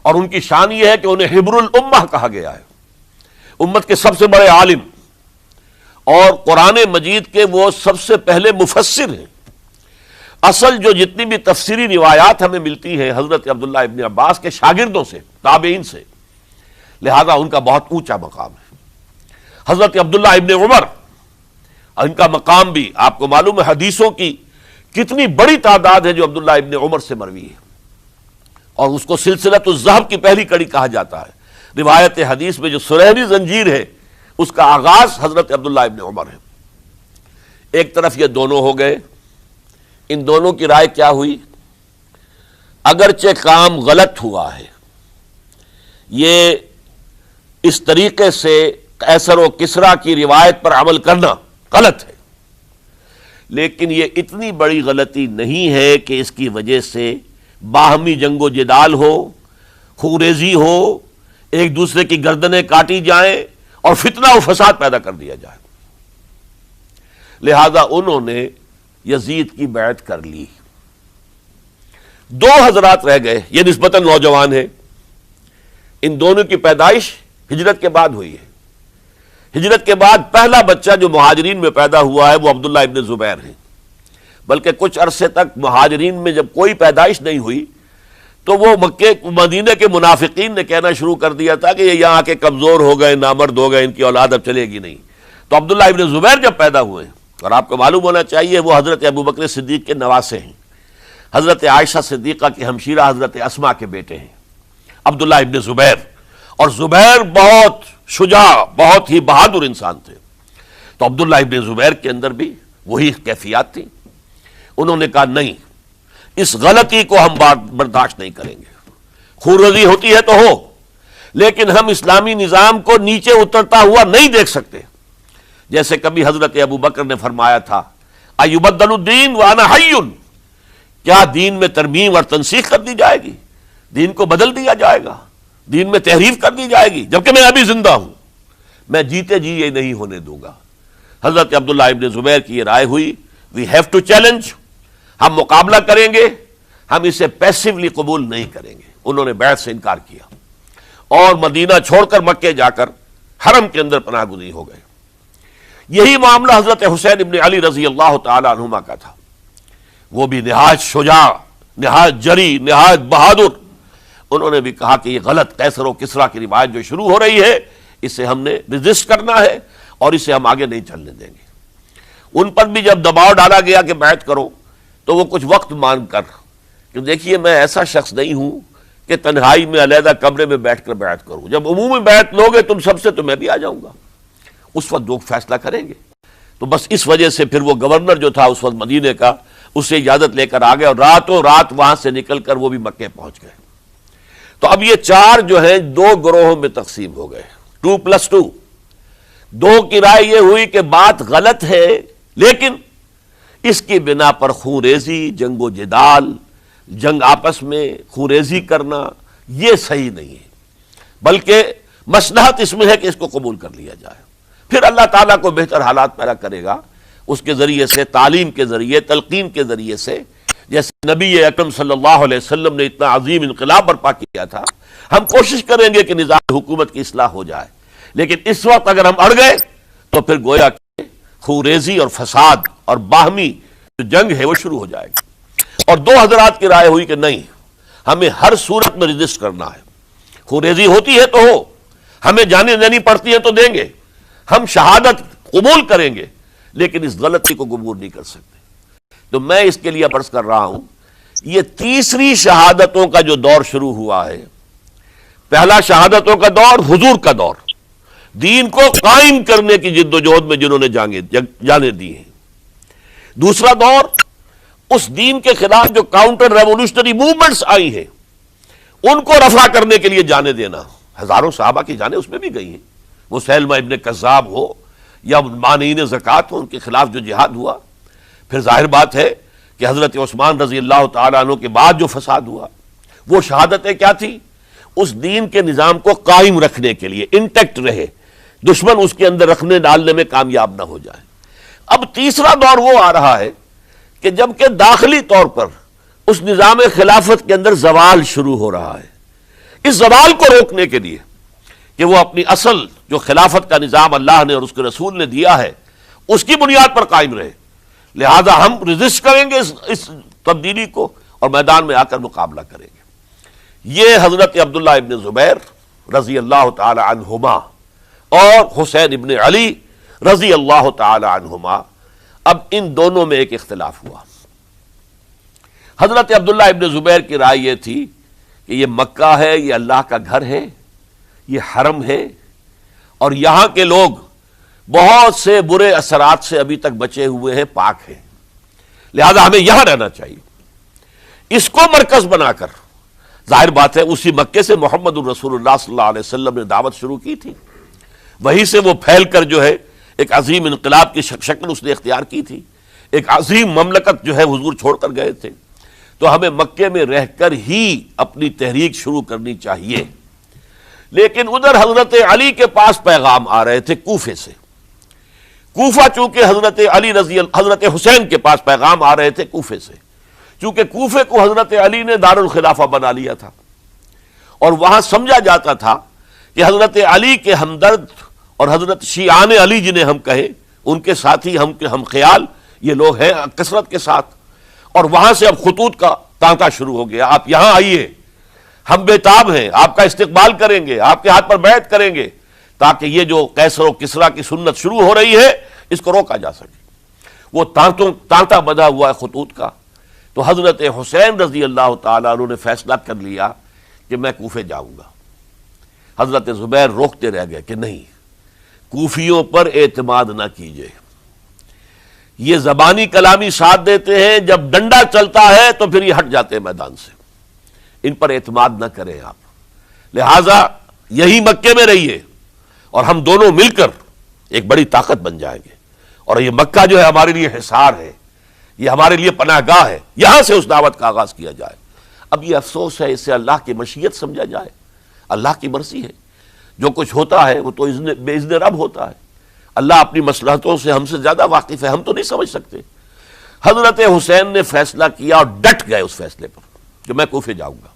اور ان کی شان یہ ہے کہ انہیں حبر الامہ کہا گیا ہے، امت کے سب سے بڑے عالم، اور قرآن مجید کے وہ سب سے پہلے مفسر ہیں۔ اصل جو جتنی بھی تفسیری روایات ہمیں ملتی ہیں حضرت عبداللہ ابن عباس کے شاگردوں سے، تابعین سے، لہذا ان کا بہت اونچا مقام ہے۔ حضرت عبداللہ ابن عمر، ان کا مقام بھی آپ کو معلوم ہے، حدیثوں کی کتنی بڑی تعداد ہے جو عبداللہ ابن عمر سے مروی ہے، اور اس کو سلسلۃ الذہب کی پہلی کڑی کہا جاتا ہے۔ روایت حدیث میں جو سنہری زنجیر ہے اس کا آغاز حضرت عبداللہ ابن عمر ہے۔ ایک طرف یہ دونوں ہو گئے، ان دونوں کی رائے کیا ہوئی؟ اگرچہ کام غلط ہوا ہے، یہ اس طریقے سے قیصر و کسریٰ کی روایت پر عمل کرنا غلط ہے، لیکن یہ اتنی بڑی غلطی نہیں ہے کہ اس کی وجہ سے باہمی جنگ و جدال ہو، خوریزی ہو، ایک دوسرے کی گردنیں کاٹی جائیں اور فتنہ و فساد پیدا کر دیا جائے۔ لہذا انہوں نے یزید کی بیعت کر لی۔ 2 حضرات رہ گئے، یہ نسبتاً نوجوان ہیں، ان دونوں کی پیدائش ہجرت کے بعد ہوئی ہے۔ ہجرت کے بعد پہلا بچہ جو مہاجرین میں پیدا ہوا ہے وہ عبداللہ ابن زبیر ہے، بلکہ کچھ عرصے تک مہاجرین میں جب کوئی پیدائش نہیں ہوئی تو وہ مکے مدینے کے منافقین نے کہنا شروع کر دیا تھا کہ یہ یہاں کے کمزور ہو گئے، نامرد ہو گئے، ان کی اولاد اب چلے گی نہیں۔ تو عبداللہ ابن زبیر جب پیدا ہوئے، اور آپ کو معلوم ہونا چاہیے وہ حضرت ابو بکر صدیق کے نواسے ہیں، حضرت عائشہ صدیقہ کی ہمشیرہ حضرت اسماء کے بیٹے ہیں عبداللہ ابن زبیر، اور زبیر بہت شجاع، بہت ہی بہادر انسان تھے۔ تو عبداللہ ابن زبیر کے اندر بھی وہی کیفیات تھی۔ انہوں نے کہا نہیں، اس غلطی کو ہم برداشت نہیں کریں گے، خونریزی ہوتی ہے تو ہو، لیکن ہم اسلامی نظام کو نیچے اترتا ہوا نہیں دیکھ سکتے۔ جیسے کبھی حضرت ابو بکر نے فرمایا تھا ایبدل الدین وانا حی، کیا دین میں ترمیم اور تنسیخ کر دی جائے گی؟ دین کو بدل دیا جائے گا، دین میں تحریف کر دی جائے گی جبکہ میں ابھی زندہ ہوں؟ میں جیتے جی یہ نہیں ہونے دوں گا۔ حضرت عبداللہ ابن زبیر کی یہ رائے ہوئی، وی ہیو ٹو چیلنج، ہم مقابلہ کریں گے، ہم اسے پیسیولی قبول نہیں کریں گے۔ انہوں نے بیعت سے انکار کیا اور مدینہ چھوڑ کر مکے جا کر حرم کے اندر پناہ گزین ہو گئے۔ یہی معاملہ حضرت حسین ابن علی رضی اللہ تعالی عنہما کا تھا، وہ بھی نہایت شجاع، نہایت جری، نہایت بہادر۔ انہوں نے بھی کہا کہ یہ غلط قیصر و کسریٰ کی روایت جو شروع ہو رہی ہے اسے ہم نے ریزسٹ کرنا ہے اور اسے ہم آگے نہیں چلنے دیں گے۔ ان پر بھی جب دباؤ ڈالا گیا کہ بیعت کرو تو وہ کچھ وقت مانگ کر، کہ دیکھیے میں ایسا شخص نہیں ہوں کہ تنہائی میں علیحدہ کمرے میں بیٹھ کر بیعت کروں، جب عمومی بیعت لوگے تم سب سے تو میں بھی آ جاؤں گا، اس وقت لوگ فیصلہ کریں گے۔ تو بس اس وجہ سے پھر وہ گورنر جو تھا اس وقت مدینے کا، اس سے اجازت لے کر آ گئے اور راتوں رات وہاں سے نکل کر وہ بھی مکے پہنچ گئے۔ تو اب یہ 4 جو ہیں 2 گروہوں میں تقسیم ہو گئے، 2+2۔ 2 کی رائے یہ ہوئی کہ بات غلط ہے، لیکن اس کی بنا پر خونریزی، جنگ و جدال، جنگ آپس میں خونریزی کرنا یہ صحیح نہیں ہے، بلکہ مصلحت اس میں ہے کہ اس کو قبول کر لیا جائے۔ پھر اللہ تعالیٰ کو بہتر حالات پیدا کرے گا اس کے ذریعے سے، تعلیم کے ذریعے، تلقین کے ذریعے سے، جیسے نبی اکرم صلی اللہ علیہ وسلم نے اتنا عظیم انقلاب برپا کیا تھا۔ ہم کوشش کریں گے کہ نظام حکومت کی اصلاح ہو جائے، لیکن اس وقت اگر ہم اڑ گئے تو پھر گویا کہ خونریزی اور فساد اور باہمی جو جنگ ہے وہ شروع ہو جائے گی۔ اور 2 حضرات کی رائے ہوئی کہ نہیں، ہمیں ہر صورت میں ریزسٹ کرنا ہے، خونریزی ہوتی ہے تو ہو، ہمیں جانیں دینی پڑتی ہے تو دیں گے، ہم شہادت قبول کریں گے، لیکن اس غلطی کو قبول نہیں کر سکتے۔ تو میں اس کے لیے عرض کر رہا ہوں، یہ تیسری شہادتوں کا جو دور شروع ہوا ہے، پہلا شہادتوں کا دور حضور کا دور، دین کو قائم کرنے کی جد و جہد میں جنہوں نے جانیں دی ہیں۔ دوسرا دور اس دین کے خلاف جو کاؤنٹر ریولوشنری موومنٹس آئی ہیں ان کو رفع کرنے کے لیے جانے دینا. ہزاروں صحابہ کی جانیں اس میں بھی گئی ہیں. وہ سیلمہ ابن کذاب ہو یا مانعین زکوٰۃ ہو، ان کے خلاف جو جہاد ہوا. پھر ظاہر بات ہے کہ حضرت عثمان رضی اللہ تعالیٰ عنہ کے بعد جو فساد ہوا وہ شہادتیں کیا تھی؟ اس دین کے نظام کو قائم رکھنے کے لیے انٹیکٹ رہے، دشمن اس کے اندر رکھنے ڈالنے میں کامیاب نہ ہو جائے. اب تیسرا دور وہ آ رہا ہے کہ جب کہ داخلی طور پر اس نظام خلافت کے اندر زوال شروع ہو رہا ہے. اس زوال کو روکنے کے لیے کہ وہ اپنی اصل جو خلافت کا نظام اللہ نے اور اس کے رسول نے دیا ہے اس کی بنیاد پر قائم رہے، لہذا ہم ریزسٹ کریں گے اس تبدیلی کو اور میدان میں آ کر مقابلہ کریں گے. یہ حضرت عبداللہ ابن زبیر رضی اللہ تعالی عنہما اور حسین ابن علی رضی اللہ تعالی عنہما، اب ان دونوں میں ایک اختلاف ہوا. حضرت عبداللہ ابن زبیر کی رائے یہ تھی کہ یہ مکہ ہے، یہ اللہ کا گھر ہے، یہ حرم ہے، اور یہاں کے لوگ بہت سے برے اثرات سے ابھی تک بچے ہوئے ہیں، پاک ہیں، لہذا ہمیں یہاں رہنا چاہیے. اس کو مرکز بنا کر ظاہر بات ہے اسی مکے سے محمد الرسول اللہ صلی اللہ علیہ وسلم نے دعوت شروع کی تھی، وہیں سے وہ پھیل کر جو ہے ایک عظیم انقلاب کی شکل اس نے اختیار کی تھی، ایک عظیم مملکت جو ہے حضور چھوڑ کر گئے تھے. تو ہمیں مکے میں رہ کر ہی اپنی تحریک شروع کرنی چاہیے. لیکن ادھر حضرت علی کے پاس پیغام آ رہے تھے کوفے سے. کوفہ چونکہ حضرت حسین کے پاس پیغام آ رہے تھے کوفے سے، چونکہ کوفے کو حضرت علی نے دارالخلافہ بنا لیا تھا اور وہاں سمجھا جاتا تھا کہ حضرت علی کے ہمدرد اور حضرت شیعان علی جنہیں ہم کہیں ان کے ساتھی ہم خیال یہ لوگ ہیں کثرت کے ساتھ. اور وہاں سے اب خطوط کا تانتا شروع ہو گیا، آپ یہاں آئیے، ہم بےتاب ہیں، آپ کا استقبال کریں گے، آپ کے ہاتھ پر بیعت کریں گے، تاکہ یہ جو قیصر و کسریٰ کی سنت شروع ہو رہی ہے اس کو روکا جا سکے. وہ تانتا بنا ہوا ہے خطوط کا. تو حضرت حسین رضی اللہ تعالیٰ عنہ نے فیصلہ کر لیا کہ میں کوفے جاؤں گا. حضرت زبیر روکتے رہ گئے کہ نہیں، کوفیوں پر اعتماد نہ کیجیے، یہ زبانی کلامی ساتھ دیتے ہیں، جب ڈنڈا چلتا ہے تو پھر یہ ہٹ جاتے ہیں میدان سے، ان پر اعتماد نہ کریں آپ. لہذا یہی مکے میں رہیے اور ہم دونوں مل کر ایک بڑی طاقت بن جائیں گے. اور یہ مکہ جو ہے ہمارے لیے حصار ہے، یہ ہمارے لیے پناہ گاہ ہے، یہاں سے اس دعوت کا آغاز کیا جائے. اب یہ افسوس ہے، اس سے اللہ کی مشیت سمجھا جائے، اللہ کی مرضی ہے. جو کچھ ہوتا ہے وہ تو بے اذن رب ہوتا ہے. اللہ اپنی مصلحتوں سے ہم سے زیادہ واقف ہے، ہم تو نہیں سمجھ سکتے. حضرت حسین نے فیصلہ کیا اور ڈٹ گئے اس فیصلے پر کہ میں کوفے جاؤں گا.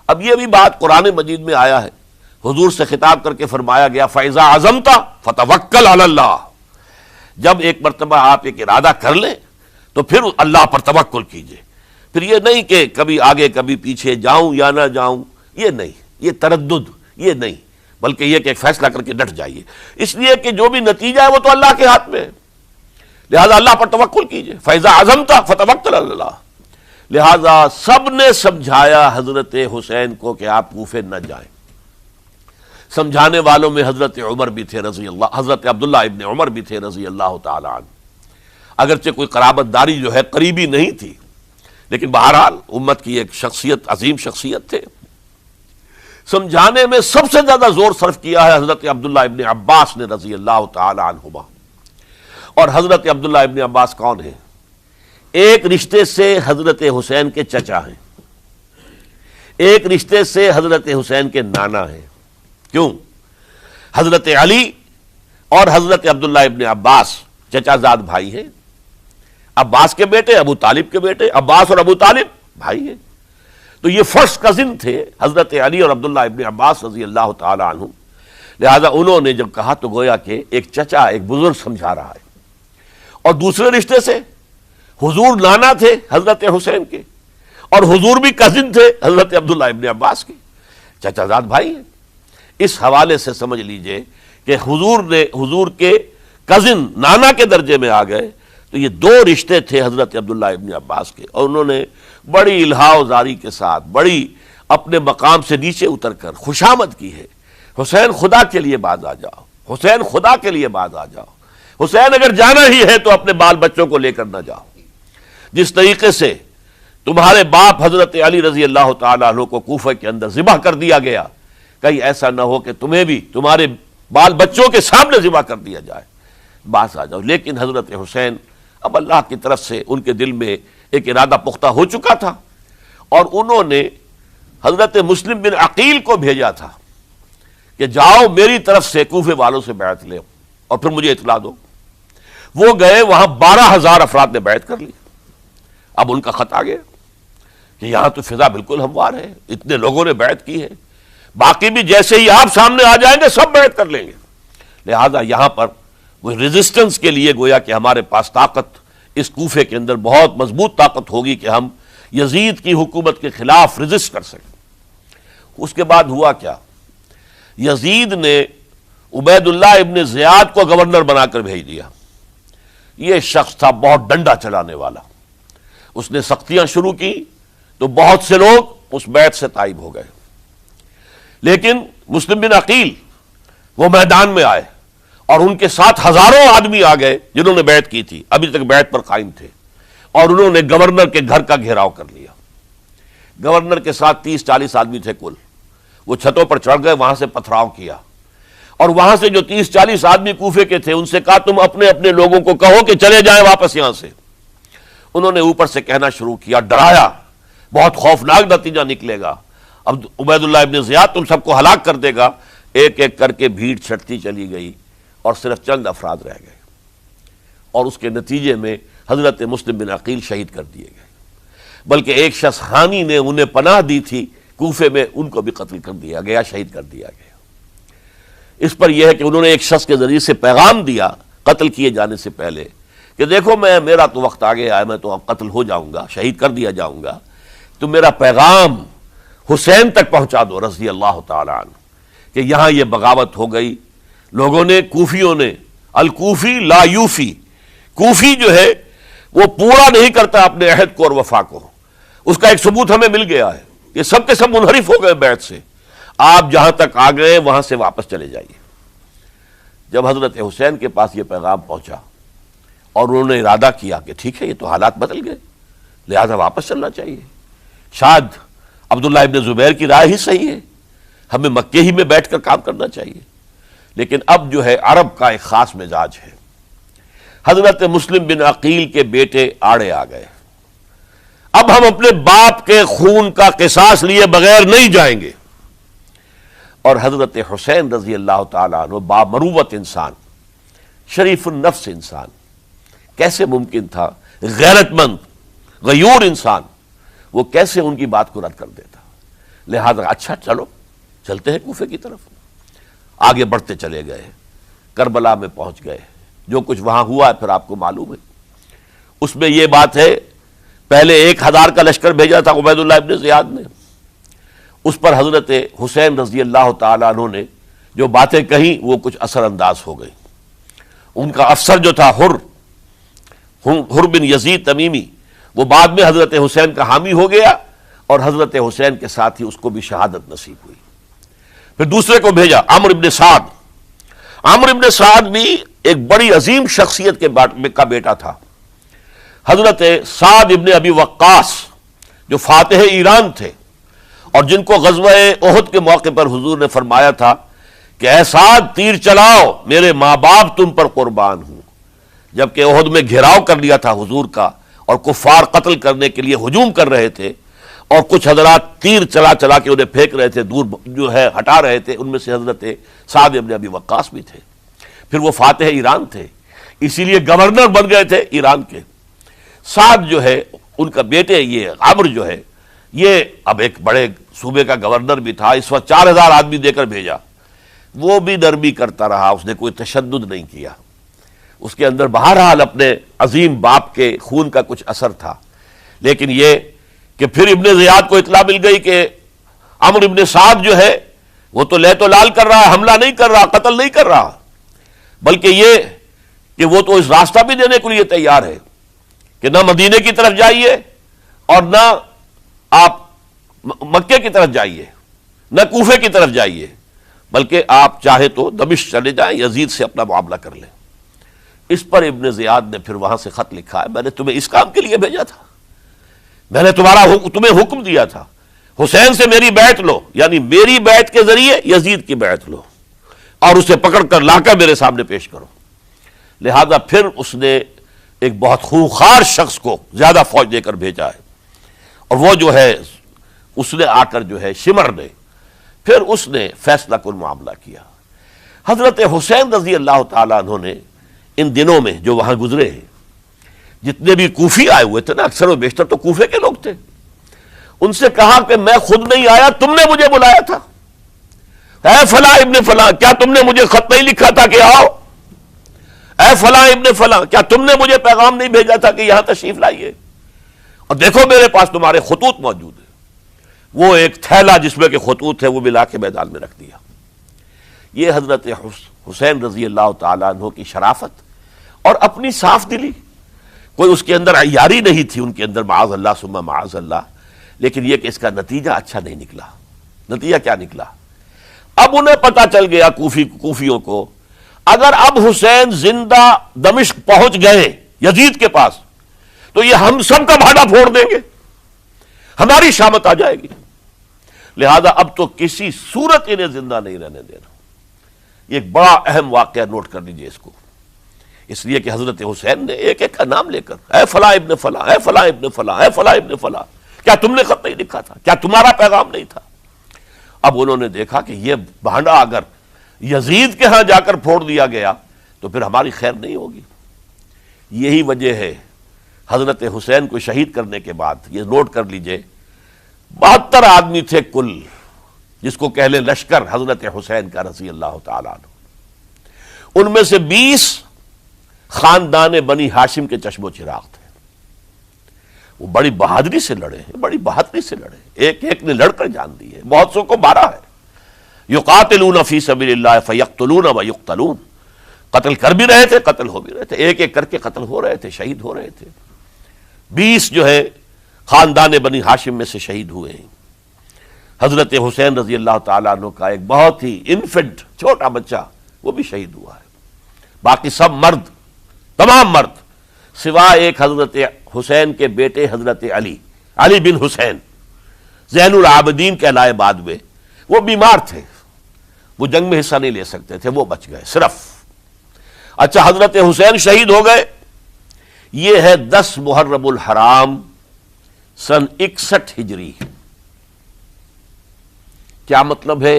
اب یہ بھی بات قرآن مجید میں آیا ہے، حضور سے خطاب کر کے فرمایا گیا فَإِذَا عَزَمْتَ فَتَوَكَّلْ عَلَى اللَّهِ. جب ایک مرتبہ آپ ایک ارادہ کر لیں تو پھر اللہ پر توکل کیجئے. پھر یہ نہیں کہ کبھی آگے کبھی پیچھے، جاؤں یا نہ جاؤں، یہ نہیں، یہ تردد یہ نہیں، بلکہ یہ کہ ایک فیصلہ کر کے ڈٹ جائیے، اس لیے کہ جو بھی نتیجہ ہے وہ تو اللہ کے ہاتھ میں ہے. لہذا اللہ پر توکل کیجئے. فَإِذَا عَزَمْتَ فَتَوَكَّلْ عَلَى اللَّهِ. لہذا سب نے سمجھایا حضرت حسین کو کہ آپ کوفے نہ جائیں. سمجھانے والوں میں حضرت عمر بھی تھے رضی اللہ، حضرت عبداللہ ابن عمر بھی تھے رضی اللہ تعالی عنہ. اگرچہ کوئی قرابت داری جو ہے قریبی نہیں تھی، لیکن بہرحال امت کی ایک شخصیت، عظیم شخصیت تھے. سمجھانے میں سب سے زیادہ زور صرف کیا ہے حضرت عبداللہ ابن عباس نے رضی اللہ تعالی عنہما. اور حضرت عبداللہ ابن عباس کون ہیں؟ ایک رشتے سے حضرت حسین کے چچا ہیں، ایک رشتے سے حضرت حسین کے نانا ہیں. کیوں؟ حضرت علی اور حضرت عبداللہ ابن عباس چچا زاد بھائی ہیں. عباس کے بیٹے، ابو طالب کے بیٹے، عباس اور ابو طالب بھائی ہیں. تو یہ فرسٹ کزن تھے حضرت علی اور عبداللہ ابن عباس رضی اللہ تعالی عنہ. لہذا انہوں نے جب کہا تو گویا کہ ایک چچا، ایک بزرگ سمجھا رہا ہے. اور دوسرے رشتے سے حضور نانا تھے حضرت حسین کے، اور حضور بھی کزن تھے حضرت عبداللہ ابن عباس کے، چچا زاد بھائی ہیں. اس حوالے سے سمجھ لیجئے کہ حضور کے کزن نانا کے درجے میں آ گئے. تو یہ دو رشتے تھے حضرت عبداللہ ابن عباس کے، اور انہوں نے بڑی الہا زاری کے ساتھ، بڑی اپنے مقام سے نیچے اتر کر خوشامد کی ہے. حسین خدا کے لیے باز آ جاؤ، حسین خدا کے لیے باز آ جاؤ، حسین اگر جانا ہی ہے تو اپنے بال بچوں کو لے کر نہ جاؤ. جس طریقے سے تمہارے باپ حضرت علی رضی اللہ تعالیٰ عنہ کو کوفہ کے اندر ذبح کر دیا گیا، کہیں ایسا نہ ہو کہ تمہیں بھی تمہارے بال بچوں کے سامنے ذبح کر دیا جائے، باز آ جاؤ۔ لیکن حضرت حسین اب اللہ کی طرف سے ان کے دل میں ایک ارادہ پختہ ہو چکا تھا، اور انہوں نے حضرت مسلم بن عقیل کو بھیجا تھا کہ جاؤ میری طرف سے کوفے والوں سے بیعت لے اور پھر مجھے اطلاع دو۔ وہ گئے، وہاں 12,000 افراد نے بیعت کر لی۔ اب ان کا خط آ گیا کہ یہاں تو فضا بالکل ہموار ہے، اتنے لوگوں نے بیعت کی ہے، باقی بھی جیسے ہی آپ سامنے آ جائیں گے سب بیعت کر لیں گے، لہذا یہاں پر وہ ریزسٹنس کے لیے گویا کہ ہمارے پاس طاقت اس کوفے کے اندر بہت مضبوط طاقت ہوگی کہ ہم یزید کی حکومت کے خلاف ریزسٹ کر سکیں۔ اس کے بعد ہوا کیا؟ یزید نے عبید اللہ ابن زیاد کو گورنر بنا کر بھیج دیا۔ یہ شخص تھا بہت ڈنڈا چلانے والا، اس نے سختیاں شروع کی تو بہت سے لوگ اس بیعت سے تائب ہو گئے، لیکن مسلم بن عقیل وہ میدان میں آئے اور ان کے ساتھ ہزاروں آدمی آ گئے جنہوں نے بیعت کی تھی، ابھی تک بیعت پر قائم تھے، اور انہوں نے گورنر کے گھر کا گھیراؤ کر لیا۔ گورنر کے ساتھ 30-40 آدمی تھے کل، وہ چھتوں پر چڑھ گئے، وہاں سے پتھراؤ کیا، اور وہاں سے جو 30-40 آدمی کوفے کے تھے ان سے کہا تم اپنے اپنے لوگوں کو کہو کہ چلے جائیں واپس یہاں سے۔ انہوں نے اوپر سے کہنا شروع کیا، ڈرایا، بہت خوفناک نتیجہ نکلے گا، اب عبید اللہ ابن زیاد تم سب کو ہلاک کر دے گا۔ ایک ایک کر کے بھیڑ چھٹتی چلی گئی اور صرف چند افراد رہ گئے، اور اس کے نتیجے میں حضرت مسلم بن عقیل شہید کر دیے گئے، بلکہ ایک شخص حامی نے انہیں پناہ دی تھی کوفے میں، ان کو بھی قتل کر دیا گیا، شہید کر دیا گیا۔ اس پر یہ ہے کہ انہوں نے ایک شخص کے ذریعے سے پیغام دیا قتل کیے جانے سے پہلے کہ دیکھو میرا تو وقت آ گیا ہے، میں تو اب قتل ہو جاؤں گا، شہید کر دیا جاؤں گا، تو میرا پیغام حسین تک پہنچا دو رضی اللہ تعالی عنہ کہ یہاں یہ بغاوت ہو گئی۔ لوگوں نے، کوفیوں نے، الکوفی لا یوفی، کوفی جو ہے وہ پورا نہیں کرتا اپنے عہد کو اور وفا کو، اس کا ایک ثبوت ہمیں مل گیا ہے، یہ سب کے سب منحرف ہو گئے بیعت سے، آپ جہاں تک آ گئے وہاں سے واپس چلے جائیے۔ جب حضرت حسین کے پاس یہ پیغام پہنچا اور انہوں نے ارادہ کیا کہ ٹھیک ہے یہ تو حالات بدل گئے، لہذا واپس چلنا چاہیے، شاید عبداللہ ابن زبیر کی رائے ہی صحیح ہے، ہمیں مکے ہی میں بیٹھ کر کام کرنا چاہیے۔ لیکن اب جو ہے عرب کا ایک خاص مزاج ہے، حضرت مسلم بن عقیل کے بیٹے آڑے آ گئے، اب ہم اپنے باپ کے خون کا قصاص لیے بغیر نہیں جائیں گے۔ اور حضرت حسین رضی اللہ تعالیٰ عنہ بامروت انسان، شریف النفس انسان، کیسے ممکن تھا غیرت مند غیور انسان وہ کیسے ان کی بات کو رد کر دیتا؟ لہذا اچھا چلو چلتے ہیں کوفے کی طرف۔ آگے بڑھتے چلے گئے، کربلا میں پہنچ گئے، جو کچھ وہاں ہوا ہے پھر آپ کو معلوم ہے۔ اس میں یہ بات ہے، پہلے 1000 کا لشکر بھیجا تھا عبید اللہ ابن زیاد نے، اس پر حضرت حسین رضی اللہ تعالیٰ عنہ نے جو باتیں کہیں وہ کچھ اثر انداز ہو گئی۔ ان کا افسر جو تھا حر بن یزید تمیمی، وہ بعد میں حضرت حسین کا حامی ہو گیا، اور حضرت حسین کے ساتھ ہی اس کو بھی شہادت نصیب ہوئی۔ پھر دوسرے کو بھیجا عمرو بن سعد۔ عمرو بن سعد بھی ایک بڑی عظیم شخصیت کا بیٹا تھا، حضرت سعد ابن ابی وقاص جو فاتح ایران تھے، اور جن کو غزوہ احد کے موقع پر حضور نے فرمایا تھا کہ اے سعد تیر چلاؤ، میرے ماں باپ تم پر قربان ہوں۔ جبکہ احد میں گھیراؤ کر لیا تھا حضور کا، اور کفار قتل کرنے کے لیے ہجوم کر رہے تھے، اور کچھ حضرات تیر چلا چلا کے انہیں پھینک رہے تھے، دور جو ہے ہٹا رہے تھے، ان میں سے حضرت سعد ابن ابی وقاص بھی تھے۔ پھر وہ فاتح ایران تھے، اسی لیے گورنر بن گئے تھے ایران کے۔ سعد جو ہے ان کا بیٹے، یہ عمرو جو ہے یہ اب ایک بڑے صوبے کا گورنر بھی تھا، اس وقت 4000 آدمی دے کر بھیجا، وہ بھی نرمی کرتا رہا، اس نے کوئی تشدد نہیں کیا، اس کے اندر بہرحال اپنے عظیم باپ کے خون کا کچھ اثر تھا۔ لیکن یہ کہ پھر ابن زیاد کو اطلاع مل گئی کہ عمرو ابن سعد جو ہے وہ تو لے تو لال کر رہا ہے، حملہ نہیں کر رہا، قتل نہیں کر رہا، بلکہ یہ کہ وہ تو اس راستہ بھی دینے کے لیے تیار ہے کہ نہ مدینے کی طرف جائیے اور نہ آپ مکے کی طرف جائیے، نہ کوفے کی طرف جائیے، بلکہ آپ چاہے تو دمشق چلے جائیں، یزید سے اپنا معاملہ کر لیں۔ اس پر ابن زیاد نے پھر وہاں سے خط لکھا ہے، میں نے تمہیں اس کام کے لیے بھیجا تھا، میں نے تمہیں حکم دیا تھا حسین سے میری بیعت لو، یعنی میری بیعت کے ذریعے یزید کی بیعت لو اور اسے پکڑ کر لا کر میرے سامنے پیش کرو۔ لہذا پھر اس نے ایک بہت خونخوار شخص کو زیادہ فوج دے کر بھیجا ہے، اور وہ جو ہے اس نے آ کر جو ہے شمر نے پھر اس نے فیصلہ کن معاملہ کیا۔ حضرت حسین رضی اللہ تعالیٰ عنہ نے ان دنوں میں جو وہاں گزرے ہیں، جتنے بھی کوفی آئے ہوئے تھے نا، اکثر و بیشتر تو کوفے کے لوگ تھے، ان سے کہا کہ میں خود نہیں آیا، تم نے مجھے بلایا تھا، اے فلاں ابن فلاں کیا تم نے مجھے خط نہیں لکھا تھا کہ آؤ؟ اے فلاں ابن فلاں کیا تم نے مجھے پیغام نہیں بھیجا تھا کہ یہاں تشریف لائیے؟ اور دیکھو میرے پاس تمہارے خطوط موجود ہیں۔ وہ ایک تھیلا جس میں کہ خطوط ہے وہ بھی لا کے میدان میں رکھ دیا۔ یہ حضرت حسین رضی اللہ تعالیٰ عنہ کی شرافت اور اپنی صاف دلی، کوئی اس کے اندر عیاری نہیں تھی ان کے اندر، معاذ اللہ ثم معاذ اللہ، لیکن یہ کہ اس کا نتیجہ اچھا نہیں نکلا۔ نتیجہ کیا نکلا؟ اب انہیں پتا چل گیا کوفیوں کو، اگر اب حسین زندہ دمشق پہنچ گئے یزید کے پاس تو یہ ہم سب کا بھاڑا پھوڑ دیں گے، ہماری شامت آ جائے گی، لہذا اب تو کسی صورت انہیں زندہ نہیں رہنے دینا۔ یہ ایک بڑا اہم واقعہ، نوٹ کر لیجئے اس کو، اس لیے کہ حضرت حسین نے ایک ایک کا نام لے کر، اے فلاں ابن فلاں، اے فلاں ابن فلاں، اے فلاں ابن فلاں، کیا تم نے خط نہیں لکھا تھا؟ کیا تمہارا پیغام نہیں تھا؟ اب انہوں نے دیکھا کہ یہ بھانڈا اگر یزید کے ہاں جا کر پھوڑ دیا گیا تو پھر ہماری خیر نہیں ہوگی۔ یہی وجہ ہے حضرت حسین کو شہید کرنے کے بعد، یہ نوٹ کر لیجئے، 72 آدمی تھے کل، جس کو کہہ لیں لشکر حضرت حسین کا رضی اللہ تعالیٰ عنہ، ان میں سے 20 خاندان بنی ہاشم کے چشم و چراغ تھے۔ وہ بڑی بہادری سے لڑے ہیں، بڑی بہادری سے لڑے، ایک ایک نے لڑ کر جان دی ہے، بہت سو کو مارا ہے۔ یقاتلون فی سبیل اللہ فیقتلون ویقتلون، قتل کر بھی رہے تھے، قتل ہو بھی رہے تھے، ایک ایک کر کے قتل ہو رہے تھے، شہید ہو رہے تھے۔ 20 جو ہے خاندان بنی ہاشم میں سے شہید ہوئے ہیں۔ حضرت حسین رضی اللہ تعالیٰ عنہ کا ایک بہت ہی انفنٹ چھوٹا بچہ وہ بھی شہید ہوا ہے۔ باقی سب مرد، تمام مرد، سوائے ایک حضرت حسین کے بیٹے حضرت علی بن حسین زین العابدین کہلائے بعد میں، وہ بیمار تھے، وہ جنگ میں حصہ نہیں لے سکتے تھے، وہ بچ گئے صرف۔ اچھا، حضرت حسین شہید ہو گئے، یہ ہے 10 محرم الحرام سن 61 ہجری۔ کیا مطلب ہے؟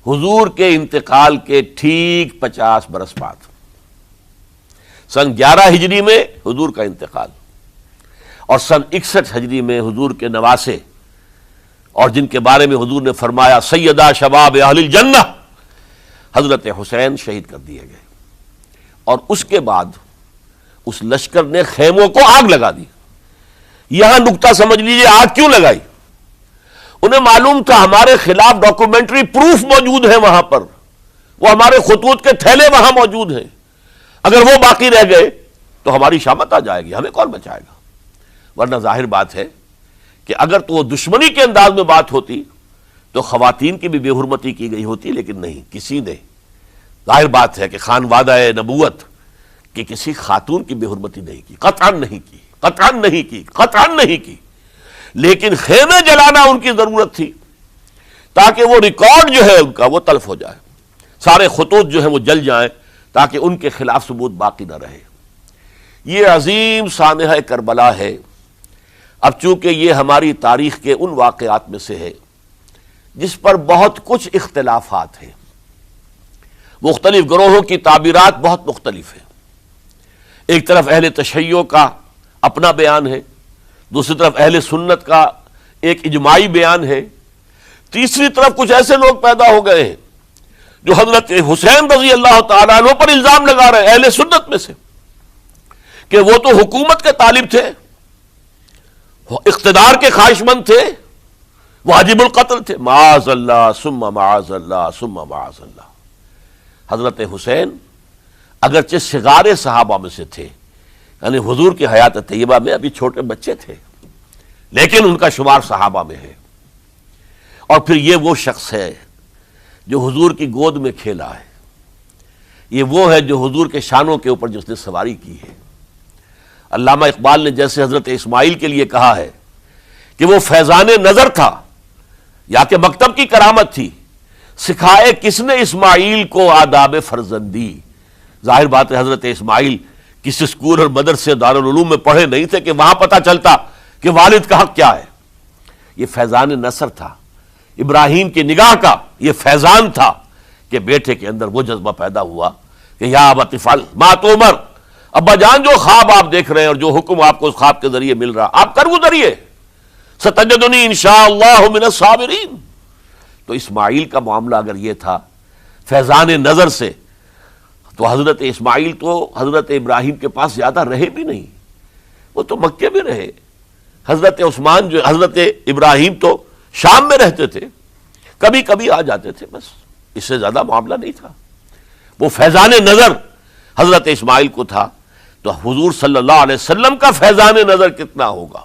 حضور کے انتقال کے ٹھیک 50 برس بعد، سن 11 ہجری میں حضور کا انتقال، اور سن 61 ہجری میں حضور کے نواسے، اور جن کے بارے میں حضور نے فرمایا سیدہ شباب اہل الجنہ، حضرت حسین شہید کر دیے گئے۔ اور اس کے بعد اس لشکر نے خیموں کو آگ لگا دی۔ یہاں نکتہ سمجھ لیجیے، آگ کیوں لگائی؟ انہیں معلوم تھا ہمارے خلاف ڈاکومنٹری پروف موجود ہے وہاں پر، وہ ہمارے خطوط کے تھیلے وہاں موجود ہیں، اگر وہ باقی رہ گئے تو ہماری شامت آ جائے گی، ہمیں کون بچائے گا؟ ورنہ ظاہر بات ہے کہ اگر تو وہ دشمنی کے انداز میں بات ہوتی تو خواتین کی بھی بے حرمتی کی گئی ہوتی، لیکن نہیں، کسی نے، ظاہر بات ہے کہ خانوادہ نبوت کہ کسی خاتون کی بے حرمتی نہیں کی، قطعاً نہیں کی، قطعاً نہیں کی، قطعاً نہیں کی، لیکن خیمے جلانا ان کی ضرورت تھی تاکہ وہ ریکارڈ جو ہے ان کا وہ تلف ہو جائے، سارے خطوط جو ہیں وہ جل جائیں تاکہ ان کے خلاف ثبوت باقی نہ رہے۔ یہ عظیم سانحہ کربلا ہے۔ اب چونکہ یہ ہماری تاریخ کے ان واقعات میں سے ہے جس پر بہت کچھ اختلافات ہیں، مختلف گروہوں کی تعبیرات بہت مختلف ہیں۔ ایک طرف اہل تشیع کا اپنا بیان ہے، دوسری طرف اہل سنت کا ایک اجماعی بیان ہے، تیسری طرف کچھ ایسے لوگ پیدا ہو گئے ہیں جو حضرت حسین رضی اللہ تعالیٰ عنہ پر الزام لگا رہے ہیں اہل سنت میں سے کہ وہ تو حکومت کے طالب تھے، اقتدار کے خواہش مند تھے، واجب القتل تھے۔ معاذ اللہ ثم معاذ اللہ ثم معاذ اللہ۔ حضرت حسین اگرچہ صغار صحابہ میں سے تھے، یعنی حضور کی حیات طیبہ میں ابھی چھوٹے بچے تھے، لیکن ان کا شمار صحابہ میں ہے، اور پھر یہ وہ شخص ہے جو حضور کی گود میں کھیلا ہے، یہ وہ ہے جو حضور کے شانوں کے اوپر جس نے سواری کی ہے۔ علامہ اقبال نے جیسے حضرت اسماعیل کے لیے کہا ہے کہ وہ فیضان نظر تھا یا کہ مکتب کی کرامت تھی، سکھائے کس نے اسماعیل کو آداب فرزندی۔ ظاہر بات ہے حضرت اسماعیل کسی اسکول اور مدرسے دارالعلوم میں پڑھے نہیں تھے کہ وہاں پتہ چلتا کہ والد کا حق کیا ہے۔ یہ فیضان نصر تھا، ابراہیم کی نگاہ کا یہ فیضان تھا کہ بیٹے کے اندر وہ جذبہ پیدا ہوا کہ یا ابت افعل ما تؤمر، ابا جان جو خواب آپ دیکھ رہے ہیں اور جو حکم آپ کو اس خواب کے ذریعے مل رہا آپ کر گزریے، ستجدنی انشاءاللہ من الصابرین۔ تو اسماعیل کا معاملہ اگر یہ تھا فیضان نظر سے، تو حضرت اسماعیل تو حضرت ابراہیم کے پاس زیادہ رہے بھی نہیں، وہ تو مکے میں رہے۔ حضرت عثمان جو حضرت ابراہیم تو شام میں رہتے تھے، کبھی کبھی آ جاتے تھے، بس اس سے زیادہ معاملہ نہیں تھا۔ وہ فیضان نظر حضرت اسماعیل کو تھا، تو حضور صلی اللہ علیہ وسلم کا فیضان نظر کتنا ہوگا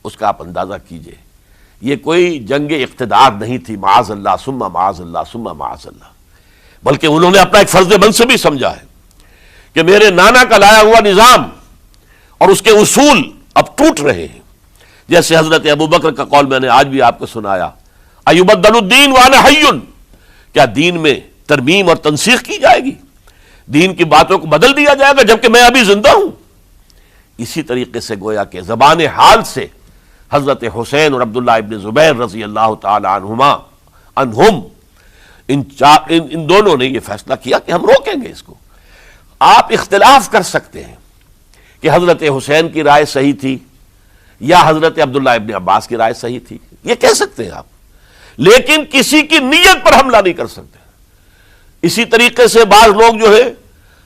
اس کا آپ اندازہ کیجئے۔ یہ کوئی جنگ اقتدار نہیں تھی، معاذ اللہ ثم معاذ اللہ ثم معاذ اللہ، بلکہ انہوں نے اپنا ایک فرض منصبی سمجھا ہے کہ میرے نانا کا لایا ہوا نظام اور اس کے اصول اب ٹوٹ رہے ہیں۔ جیسے حضرت ابوبکر کا قول میں نے آج بھی آپ کو سنایا، ایبدل الدین وانا حی، کیا دین میں ترمیم اور تنسیخ کی جائے گی، دین کی باتوں کو بدل دیا جائے گا جبکہ میں ابھی زندہ ہوں۔ اسی طریقے سے گویا کہ زبان حال سے حضرت حسین اور عبداللہ ابن زبیر رضی اللہ تعالی عنہم ان دونوں نے یہ فیصلہ کیا کہ ہم روکیں گے اس کو۔ آپ اختلاف کر سکتے ہیں کہ حضرت حسین کی رائے صحیح تھی یا حضرت عبداللہ ابن عباس کی رائے صحیح تھی، یہ کہہ سکتے ہیں آپ، لیکن کسی کی نیت پر حملہ نہیں کر سکتے۔ اسی طریقے سے بعض لوگ جو ہے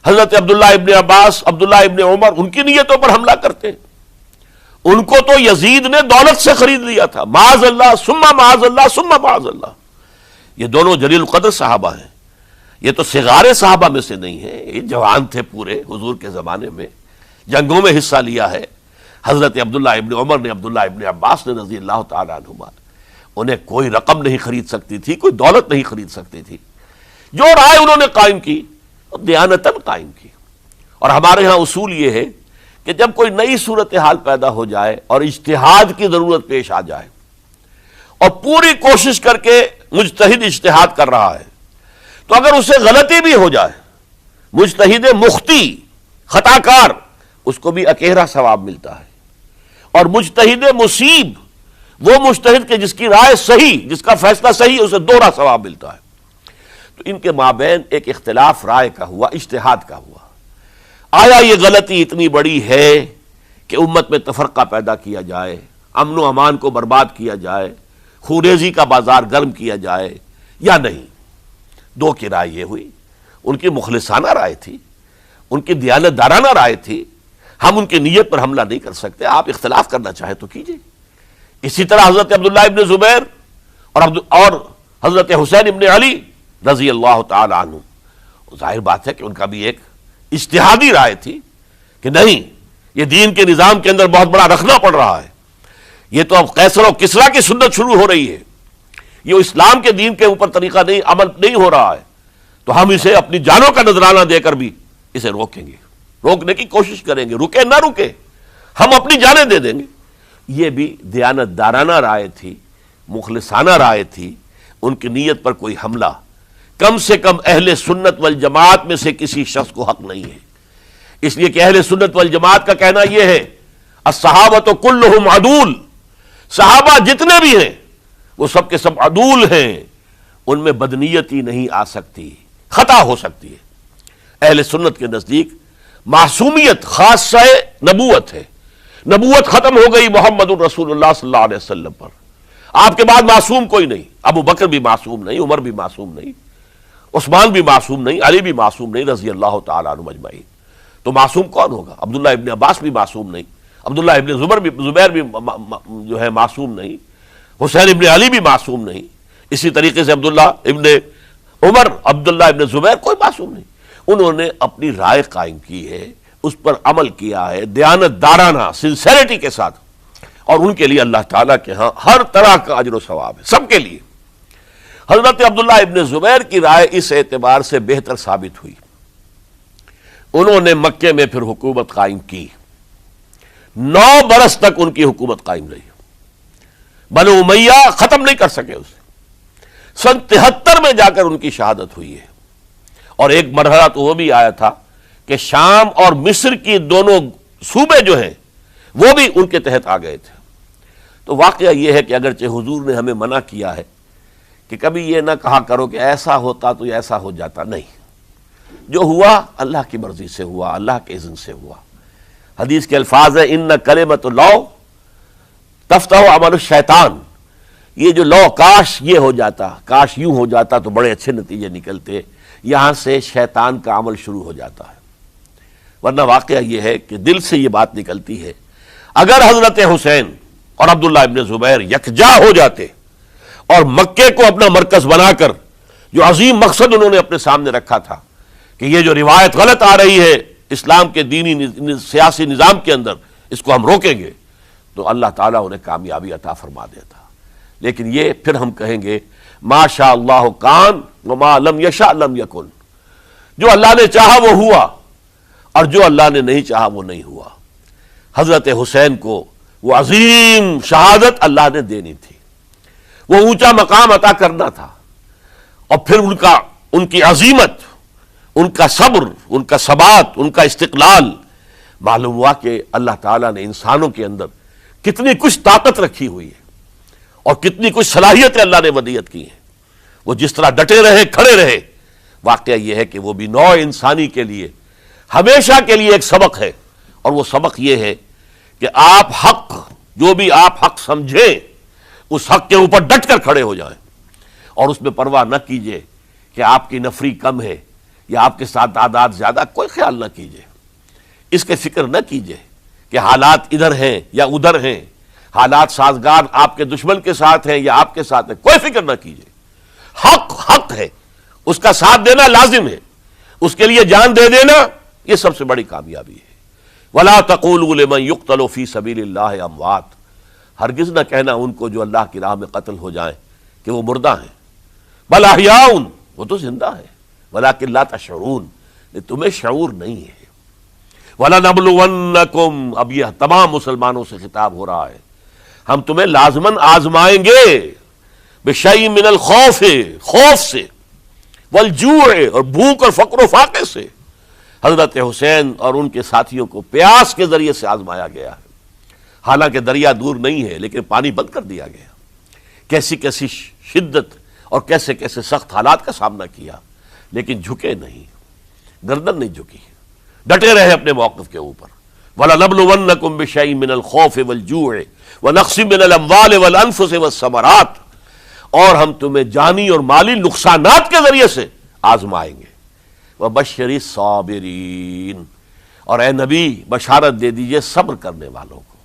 حضرت عبداللہ ابن عباس، عبداللہ ابن عمر، ان کی نیتوں پر حملہ کرتے ہیں۔ ان کو تو یزید نے دولت سے خرید لیا تھا، معاذ اللہ ثم معاذ اللہ ثم معاذ اللہ۔ یہ دونوں جلیل القدر صحابہ ہیں، یہ تو صغار صحابہ میں سے نہیں ہیں، یہ جوان تھے پورے حضور کے زمانے میں، جنگوں میں حصہ لیا ہے۔ حضرت عبداللہ ابن عمر نے، عبداللہ ابن عباس نے رضی اللہ تعالی عنہما، انہیں کوئی رقم نہیں خرید سکتی تھی، کوئی دولت نہیں خرید سکتی تھی۔ جو رائے انہوں نے قائم کی دیانتاً قائم کی۔ اور ہمارے ہاں اصول یہ ہے کہ جب کوئی نئی صورتحال پیدا ہو جائے اور اجتہاد کی ضرورت پیش آ جائے اور پوری کوشش کر کے مجتہد اجتہاد کر رہا ہے، تو اگر اسے غلطی بھی ہو جائے، مجتہد مختی خطا کار، اس کو بھی اکیرا ثواب ملتا ہے، اور مجتہد مصیب وہ مجتہد کے جس کی رائے صحیح، جس کا فیصلہ صحیح، اسے دوہرا ثواب ملتا ہے۔ تو ان کے مابین ایک اختلاف رائے کا ہوا، اجتہاد کا ہوا۔ آیا یہ غلطی اتنی بڑی ہے کہ امت میں تفرقہ پیدا کیا جائے، امن و امان کو برباد کیا جائے، خوریزی کا بازار گرم کیا جائے، یا نہیں؟ دو کی رائے یہ ہوئی، ان کی مخلصانہ رائے تھی، ان کی دیانت دارانہ رائے تھی، ہم ان کی نیت پر حملہ نہیں کر سکتے، آپ اختلاف کرنا چاہیں تو کیجئے۔ اسی طرح حضرت عبداللہ ابن زبیر اور حضرت حسین ابن علی رضی اللہ تعالی عنہ، ظاہر بات ہے کہ ان کا بھی ایک اجتہادی رائے تھی کہ نہیں، یہ دین کے نظام کے اندر بہت بڑا رکھنا پڑ رہا ہے، یہ تو اب قیصر و کسریٰ کی سنت شروع ہو رہی ہے، یہ اسلام کے دین کے اوپر طریقہ نہیں، عمل نہیں ہو رہا ہے، تو ہم اسے اپنی جانوں کا نذرانہ دے کر بھی اسے روکیں گے، روکنے کی کوشش کریں گے، رکے نہ رکے ہم اپنی جانیں دے دیں گے۔ یہ بھی دیانت دارانہ رائے تھی، مخلصانہ رائے تھی، ان کی نیت پر کوئی حملہ کم سے کم اہل سنت والجماعت میں سے کسی شخص کو حق نہیں ہے۔ اس لیے کہ اہل سنت والجماعت کا کہنا یہ ہے، الصحابۃ کلہم عدول، صحابہ جتنے بھی ہیں وہ سب کے سب عدول ہیں، ان میں بدنیتی نہیں آ سکتی، خطا ہو سکتی ہے۔ اہل سنت کے نزدیک معصومیت خاصہ نبوت ہے، نبوت ختم ہو گئی محمد الرسول اللہ صلی اللہ علیہ وسلم پر، آپ کے بعد معصوم کوئی نہیں، ابو بکر بھی معصوم نہیں، عمر بھی معصوم نہیں، عثمان بھی معصوم نہیں، علی بھی معصوم نہیں رضی اللہ تعالیٰ عنہ اجمعین۔ تو معصوم کون ہوگا؟ عبداللہ ابن عباس بھی معصوم نہیں، عبداللہ ابن زبیر بھی جو ہے معصوم نہیں، حسین ابن علی بھی معصوم نہیں، اسی طریقے سے عبداللہ ابن عمر، عبداللہ ابن زبیر، کوئی معصوم نہیں۔ انہوں نے اپنی رائے قائم کی ہے، اس پر عمل کیا ہے دیانت دارانہ سنسیریٹی کے ساتھ، اور ان کے لیے اللہ تعالیٰ کے ہاں ہر طرح کا اجر و ثواب ہے، سب کے لیے۔ حضرت عبداللہ ابن زبیر کی رائے اس اعتبار سے بہتر ثابت ہوئی انہوں نے مکے میں پھر حکومت قائم کی، 9 برس تک ان کی حکومت قائم رہی۔ بنو امیہ ختم نہیں کر سکے اسے، سن 73 میں جا کر ان کی شہادت ہوئی ہے۔ اور ایک مرحلہ تو وہ بھی آیا تھا کہ شام اور مصر کی دونوں صوبے جو ہیں وہ بھی ان کے تحت آ گئے تھے۔ تو واقعہ یہ ہے کہ اگرچہ حضور نے ہمیں منع کیا ہے کہ کبھی یہ نہ کہا کرو کہ ایسا ہوتا تو ایسا ہو جاتا، نہیں، جو ہوا اللہ کی مرضی سے ہوا، اللہ کے اذن سے ہوا۔ حدیث کے الفاظ ہیں ان کلمۃ اللہ تفتح عمل الشیطان، یہ جو لو کاش یہ ہو جاتا، کاش یوں ہو جاتا تو بڑے اچھے نتیجے نکلتے، یہاں سے شیطان کا عمل شروع ہو جاتا ہے۔ ورنہ واقعہ یہ ہے کہ دل سے یہ بات نکلتی ہے، اگر حضرت حسین اور عبداللہ ابن زبیر یکجا ہو جاتے اور مکے کو اپنا مرکز بنا کر جو عظیم مقصد انہوں نے اپنے سامنے رکھا تھا کہ یہ جو روایت غلط آ رہی ہے اسلام کے دینی سیاسی نظام کے اندر، اس کو ہم روکیں گے، تو اللہ تعالیٰ انہیں کامیابی عطا فرما دیتا۔ لیکن یہ پھر ہم کہیں گے ما شاء اللہ کان وما لم یشاء لم یکن، جو اللہ نے چاہا وہ ہوا اور جو اللہ نے نہیں چاہا وہ نہیں ہوا۔ حضرت حسین کو وہ عظیم شہادت اللہ نے دینی تھی، وہ اونچا مقام عطا کرنا تھا، اور پھر ان کی عظیمت، ان کا صبر، ان کا ثبات، ان کا استقلال، معلوم ہوا کہ اللہ تعالیٰ نے انسانوں کے اندر کتنی کچھ طاقت رکھی ہوئی ہے اور کتنی کچھ صلاحیتیں اللہ نے ودیعت کی ہیں۔ وہ جس طرح ڈٹے رہے، کھڑے رہے، واقعہ یہ ہے کہ وہ بھی نوع انسانی کے لیے ہمیشہ کے لیے ایک سبق ہے، اور وہ سبق یہ ہے کہ آپ حق، جو بھی آپ حق سمجھیں اس حق کے اوپر ڈٹ کر کھڑے ہو جائیں، اور اس میں پرواہ نہ کیجئے کہ آپ کی نفری کم ہے یا آپ کے ساتھ تعداد زیادہ، کوئی خیال نہ کیجئے، اس کے فکر نہ کیجئے کہ حالات ادھر ہیں یا ادھر ہیں، حالات سازگار آپ کے دشمن کے ساتھ ہیں یا آپ کے ساتھ ہیں، کوئی فکر نہ کیجئے۔ حق حق ہے، اس کا ساتھ دینا لازم ہے، اس کے لیے جان دے دینا یہ سب سے بڑی کامیابی ہے۔ وَلَا تَقُولُوا لِمَن يُقْتَلُ فِي سَبِيلِ اللَّهِ أَمْوَاتٌ، ہرگز نہ کہنا ان کو جو اللہ کی راہ میں قتل ہو جائیں کہ وہ مردہ ہیں، بل احیاء، وہ تو زندہ ہے، ولیکن لا تشعرون، تمہیں شعور نہیں ہے۔ وَلَنَبْلُوَنَّكُمْ، اب یہ تمام مسلمانوں سے خطاب ہو رہا ہے، ہم تمہیں لازماً آزمائیں گے، بِشَيْءٍ مِّنَ الْخَوْفِ، خوف سے، وَالْجُوعِ، اور بھوک اور فقر و فاقے سے۔ حضرت حسین اور ان کے ساتھیوں کو پیاس کے ذریعے سے آزمایا گیا ہے، حالانکہ دریا دور نہیں ہے لیکن پانی بند کر دیا گیا، کیسی کیسی شدت اور کیسے کیسے سخت حالات کا سامنا کیا، لیکن جھکے نہیں، گردن نہیں جھکی، ڈٹے رہے اپنے موقف کے اوپر۔ وَلَنَبْلُوَنَّكُمْ بِشَيْءٍ مِّنَ الْخَوْفِ وَالْجُوعِ وَنَقْصٍ مِّنَ الْأَمْوَالِ وَالْأَنفُسِ وَالثَّمَرَاتِ، اور ہم تمہیں جانی اور مالی نقصانات کے ذریعے سے آزمائیں گے۔ وَبَشِّرِ الصَّابِرِينَ، اور اے نبی بشارت دے دیجئے صبر کرنے والوں کو۔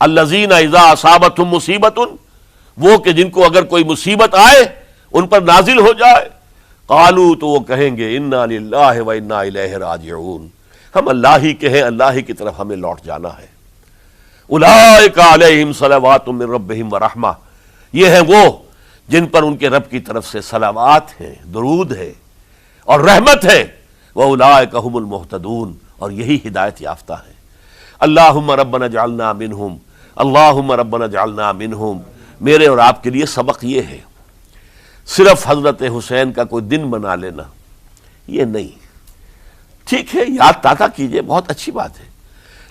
الَّذِينَ إِذَا أَصَابَتْهُمْ مُصِيبَةٌ، وہ کہ جن کو اگر کوئی مصیبت آئے، ان پر نازل ہو جائے، قالوا، تو وہ کہیں گے انا للہ و انا الیہ راجعون، ہم اللہ ہی کے ہیں، اللہ ہی کی طرف ہمیں لوٹ جانا ہے۔ اولئک علیہم صلوات من ربہم ورحمہ، یہ ہیں وہ جن پر ان کے رب کی طرف سے صلوات ہیں، درود ہے اور رحمت ہے۔ واولئک هم المہتدون، اور یہی ہدایت یافتہ ہیں۔ اللہم ربنا اجعلنا منہم، اللہم ربنا اجعلنا منہم، میرے اور آپ کے لیے سبق یہ ہے، صرف حضرت حسین کا کوئی دن منا لینا یہ نہیں، ٹھیک ہے یاد تازہ کیجئے، بہت اچھی بات ہے،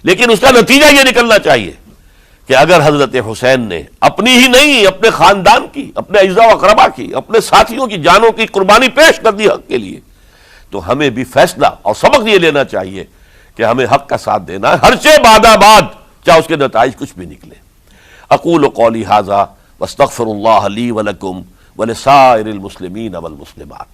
لیکن اس کا نتیجہ یہ نکلنا چاہیے کہ اگر حضرت حسین نے اپنی ہی نہیں، اپنے خاندان کی، اپنے اعزاء و اقربا کی، اپنے ساتھیوں کی جانوں کی قربانی پیش کر دی حق کے لیے، تو ہمیں بھی فیصلہ اور سبق یہ لینا چاہیے کہ ہمیں حق کا ساتھ دینا ہے، ہرچہ بعد چاہے اس کے نتائج کچھ بھی نکلے۔ اقول قولی ھذا واستغفر اللہ لی ولکم ولسائر المسلمین والمسلمات۔